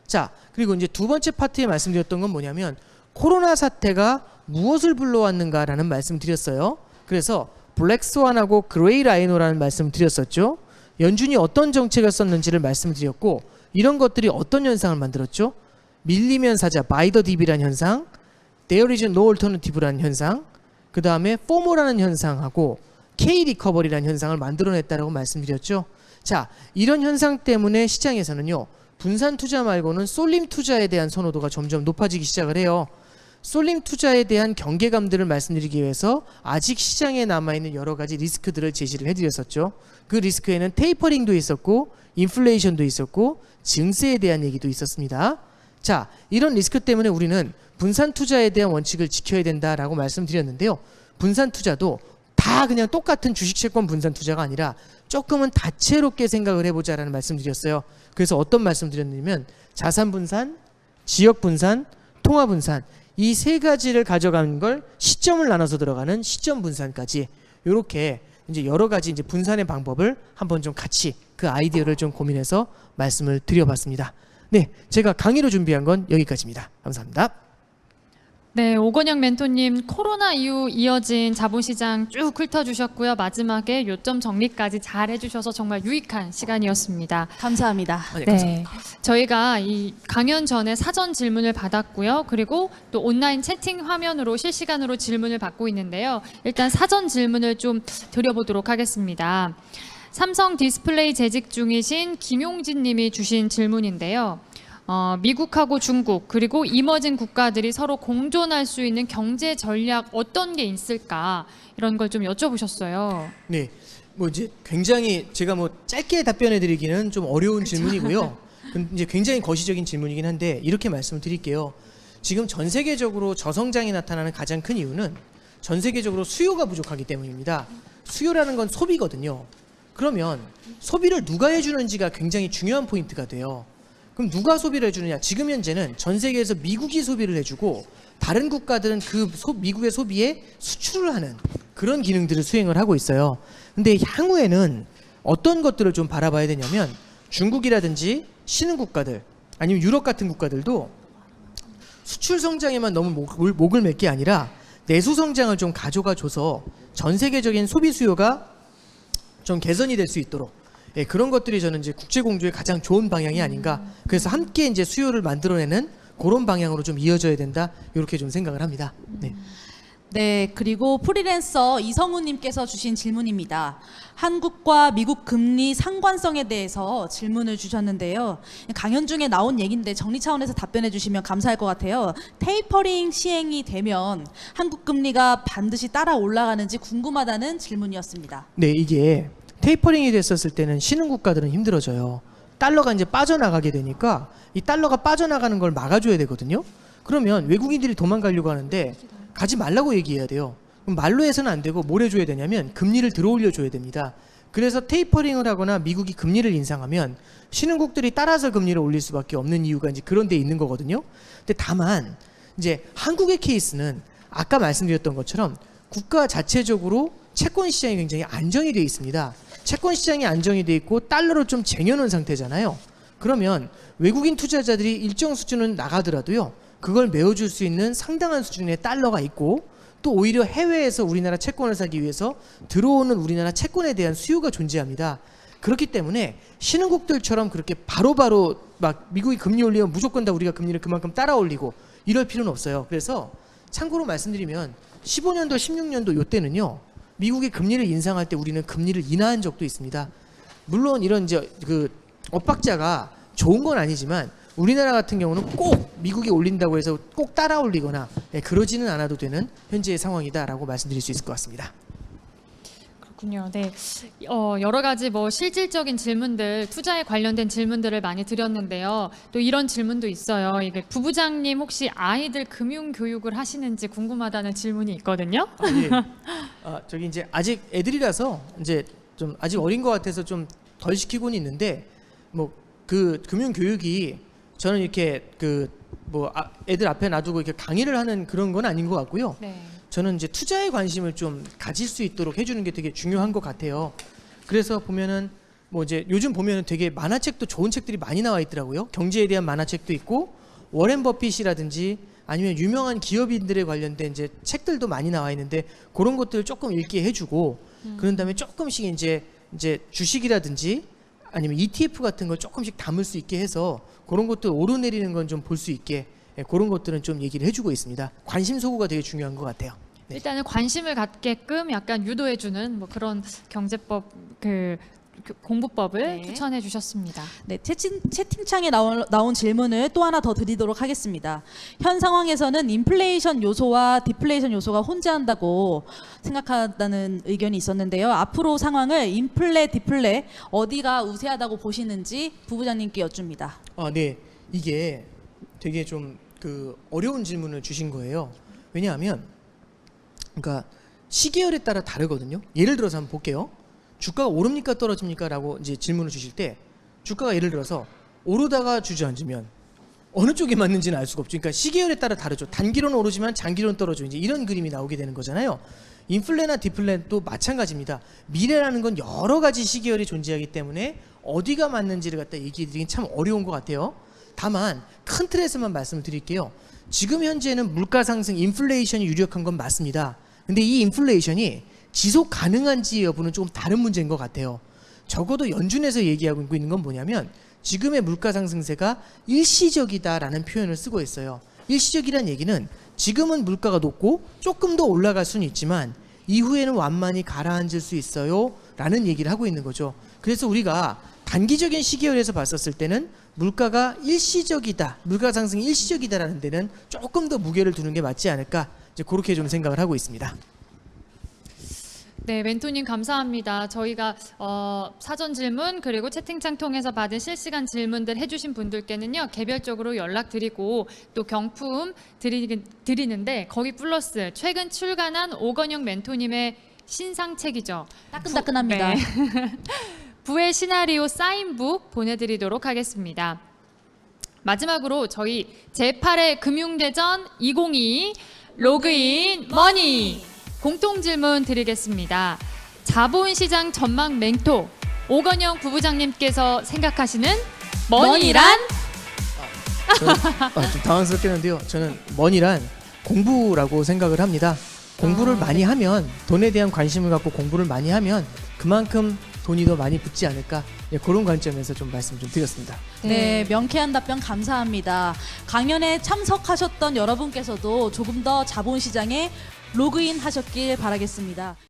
Speaker 1: 자, 그리고 이제 두 번째 파트에 말씀드렸던 건 뭐냐면 코로나 사태가 무엇을 불러왔는가라는 말씀드렸어요. 그래서 블랙스완하고 그레이 라이노라는 말씀을 드렸었죠. 연준이 어떤 정책을 썼는지를 말씀드렸고, 이런 것들이 어떤 현상을 만들었죠? 밀리면 사자, buy the dip이라는 현상, there is no alternative라는 현상, 그 다음에 FOMO라는 현상하고 K 리커버리라는 현상을 만들어냈다라고 말씀드렸죠. 자, 이런 현상 때문에 시장에서는요, 분산 투자 말고는 쏠림 투자에 대한 선호도가 점점 높아지기 시작을 해요. 쏠림 투자에 대한 경계감들을 말씀드리기 위해서 아직 시장에 남아있는 여러 가지 리스크들을 제시를 해드렸었죠. 그 리스크에는 테이퍼링도 있었고 인플레이션도 있었고 증세에 대한 얘기도 있었습니다. 자, 이런 리스크 때문에 우리는 분산 투자에 대한 원칙을 지켜야 된다라고 말씀드렸는데요. 분산 투자도 다 그냥 똑같은 주식 채권 분산 투자가 아니라 조금은 다채롭게 생각을 해보자라는 말씀드렸어요. 그래서 어떤 말씀드렸냐면 자산 분산, 지역 분산, 통화 분산, 이 세 가지를 가져가는 걸 시점을 나눠서 들어가는 시점 분산까지, 이렇게 이제 여러 가지 이제 분산의 방법을 한번 좀 같이 그 아이디어를 좀 고민해서 말씀을 드려봤습니다. 네, 제가 강의로 준비한 건 여기까지입니다. 감사합니다.
Speaker 2: 네, 오건영 멘토님 코로나 이후 이어진 자본시장 쭉 훑어주셨고요. 마지막에 요점 정리까지 잘 해주셔서 정말 유익한 시간이었습니다.
Speaker 3: 감사합니다.
Speaker 1: 네,
Speaker 2: 네,
Speaker 1: 감사합니다.
Speaker 2: 저희가 이 강연 전에 사전 질문을 받았고요. 그리고 또 온라인 채팅 화면으로 실시간으로 질문을 받고 있는데요. 일단 사전 질문을 좀 드려보도록 하겠습니다. 삼성 디스플레이 재직 중이신 김용진 님이 주신 질문인데요. 미국하고 중국 그리고 이머징 국가들이 서로 공존할 수 있는 경제 전략 어떤 게 있을까, 이런 걸 좀 여쭤보셨어요.
Speaker 1: 네, 뭐 이제 굉장히 제가 뭐 짧게 답변해드리기는 좀 어려운 질문이고요. 이제 굉장히 거시적인 질문이긴 한데 이렇게 말씀을 드릴게요. 지금 전 세계적으로 저성장이 나타나는 가장 큰 이유는 전 세계적으로 수요가 부족하기 때문입니다. 수요라는 건 소비거든요. 그러면 소비를 누가 해주는지가 굉장히 중요한 포인트가 돼요. 그럼 누가 소비를 해주느냐? 지금 현재는 전 세계에서 미국이 소비를 해주고 다른 국가들은 그 미국의 소비에 수출을 하는 그런 기능들을 수행을 하고 있어요. 근데 향후에는 어떤 것들을 좀 바라봐야 되냐면 중국이라든지 신흥국가들 아니면 유럽 같은 국가들도 수출 성장에만 너무 목을 맬 게 아니라 내수 성장을 좀 가져가 줘서 전 세계적인 소비 수요가 좀 개선이 될 수 있도록, 예, 그런 것들이 저는 이제 국제 공조의 가장 좋은 방향이 아닌가. 그래서 함께 이제 수요를 만들어내는 그런 방향으로 좀 이어져야 된다. 이렇게 좀 생각을 합니다. 네.
Speaker 3: 네, 그리고 프리랜서 이성우님께서 주신 질문입니다. 한국과 미국 금리 상관성에 대해서 질문을 주셨는데요. 강연 중에 나온 얘기인데 정리 차원에서 답변해 주시면 감사할 것 같아요. 테이퍼링 시행이 되면 한국 금리가 반드시 따라 올라가는지 궁금하다는 질문이었습니다.
Speaker 1: 네, 이게 테이퍼링이 됐었을 때는 신흥국가들은 힘들어져요. 달러가 이제 빠져나가게 되니까 이 달러가 빠져나가는 걸 막아줘야 되거든요. 그러면 외국인들이 도망가려고 하는데 가지 말라고 얘기해야 돼요. 그럼 말로 해서는 안 되고 뭘 해줘야 되냐면 금리를 들어올려 줘야 됩니다. 그래서 테이퍼링을 하거나 미국이 금리를 인상하면 신흥국들이 따라서 금리를 올릴 수밖에 없는 이유가 이제 그런 데 있는 거거든요. 근데 다만 이제 한국의 케이스는 아까 말씀드렸던 것처럼 국가 자체적으로 채권 시장이 굉장히 안정이 되어 있습니다. 채권 시장이 안정이 되어 있고 달러를 좀 쟁여놓은 상태잖아요. 그러면 외국인 투자자들이 일정 수준은 나가더라도요, 그걸 메워줄 수 있는 상당한 수준의 달러가 있고, 또 오히려 해외에서 우리나라 채권을 사기 위해서 들어오는 우리나라 채권에 대한 수요가 존재합니다. 그렇기 때문에 신흥국들처럼 그렇게 바로바로 막 미국이 금리 올리면 무조건 다 우리가 금리를 그만큼 따라 올리고 이럴 필요는 없어요. 그래서 참고로 말씀드리면 15년도 16년도 요때는요, 미국이 금리를 인상할 때 우리는 금리를 인하한 적도 있습니다. 물론 이런 이제 그 엇박자가 좋은 건 아니지만 우리나라 같은 경우는 꼭 미국이 올린다고 해서 꼭 따라 올리거나 그러지는 않아도 되는 현재의 상황이다라고 말씀드릴 수 있을 것 같습니다.
Speaker 2: 그렇군요. 네, 여러 가지 뭐 실질적인 질문들, 투자에 관련된 질문들을 많이 드렸는데요. 또 이런 질문도 있어요. 이게 부부장님 혹시 아이들 금융 교육을 하시는지 궁금하다는 질문이 있거든요.
Speaker 1: 예. 저기 이제 아직 애들이라서 이제 좀 아직 어린 것 같아서 좀 덜 시키고는 있는데, 뭐 그 금융 교육이 저는 이렇게 그 뭐 애들 앞에 놔두고 이렇게 강의를 하는 그런 건 아닌 것 같고요.
Speaker 2: 네.
Speaker 1: 저는 이제 투자에 관심을 좀 가질 수 있도록 해주는 게 되게 중요한 것 같아요. 그래서 보면은 뭐 이제 요즘 보면은 되게 만화책도 좋은 책들이 많이 나와 있더라고요. 경제에 대한 만화책도 있고, 워렌 버핏이라든지 아니면 유명한 기업인들에 관련된 이제 책들도 많이 나와 있는데 그런 것들을 조금 읽게 해주고, 그런 다음에 조금씩 이제 주식이라든지 아니면 ETF 같은 걸 조금씩 담을 수 있게 해서 그런 것들 오르내리는 건 좀 볼 수 있게, 그런 것들은 좀 얘기를 해주고 있습니다. 관심 소구가 되게 중요한 것 같아요. 네.
Speaker 2: 일단은 관심을 갖게끔 약간 유도해주는 뭐 그런 경제법 그 공부법을
Speaker 3: 네.
Speaker 2: 추천해 주셨습니다.
Speaker 3: 네, 채팅창에 나온 질문을 또 하나 더 드리도록 하겠습니다. 현 상황에서는 인플레이션 요소와 디플레이션 요소가 혼재한다고 생각한다는 의견이 있었는데요. 앞으로 상황을 인플레, 디플레 어디가 우세하다고 보시는지 부부장님께 여쭙니다.
Speaker 1: 네. 이게 되게 좀 그 어려운 질문을 주신 거예요. 왜냐하면 그러니까 시계열에 따라 다르거든요. 예를 들어서 한번 볼게요. 주가가 오릅니까 떨어집니까? 라고 이제 질문을 주실 때 주가가 예를 들어서 오르다가 주저앉으면 어느 쪽에 맞는지는 알 수가 없죠. 그러니까 시계열에 따라 다르죠. 단기로는 오르지만 장기로는 떨어져. 이제 이런 그림이 나오게 되는 거잖아요. 인플레나 디플레도 마찬가지입니다. 미래라는 건 여러 가지 시계열이 존재하기 때문에 어디가 맞는지를 갖다 얘기해드리긴 참 어려운 것 같아요. 다만 큰 틀에서만 말씀을 드릴게요. 지금 현재는 물가 상승, 인플레이션이 유력한 건 맞습니다. 근데 이 인플레이션이 지속 가능한지 여부는 조금 다른 문제인 것 같아요. 적어도 연준에서 얘기하고 있는 건 뭐냐면 지금의 물가 상승세가 일시적이다라는 표현을 쓰고 있어요. 일시적이란 얘기는 지금은 물가가 높고 조금 더 올라갈 수는 있지만 이후에는 완만히 가라앉을 수 있어요 라는 얘기를 하고 있는 거죠. 그래서 우리가 단기적인 시계열에서 봤었을 때는 물가가 일시적이다, 물가 상승이 일시적이다라는 데는 조금 더 무게를 두는 게 맞지 않을까, 이제 그렇게 좀 생각을 하고 있습니다.
Speaker 2: 네, 멘토님 감사합니다. 저희가 사전 질문 그리고 채팅창 통해서 받은 실시간 질문들 해주신 분들께는요 개별적으로 연락드리고 또 경품 드리는데 거기 플러스 최근 출간한 오건영 멘토님의 신상책이죠.
Speaker 3: 따끈따끈합니다.
Speaker 2: 네. 부의 시나리오 사인북 보내드리도록 하겠습니다. 마지막으로 저희 제8회 금융대전 2022 로그인 머니 공통 질문 드리겠습니다. 자본시장 전망 멘토 오건영 부부장님께서 생각하시는 머니란?
Speaker 1: 좀 당황스럽겠는데요. 저는 머니란 공부라고 생각을 합니다. 공부를 많이 하면, 돈에 대한 관심을 갖고 공부를 많이 하면 그만큼 돈이 더 많이 붙지 않을까, 그런 관점에서 좀 말씀 좀 드렸습니다.
Speaker 3: 네, 명쾌한 답변 감사합니다. 강연에 참석하셨던 여러분께서도 조금 더 자본시장에 로그인 하셨길 바라겠습니다.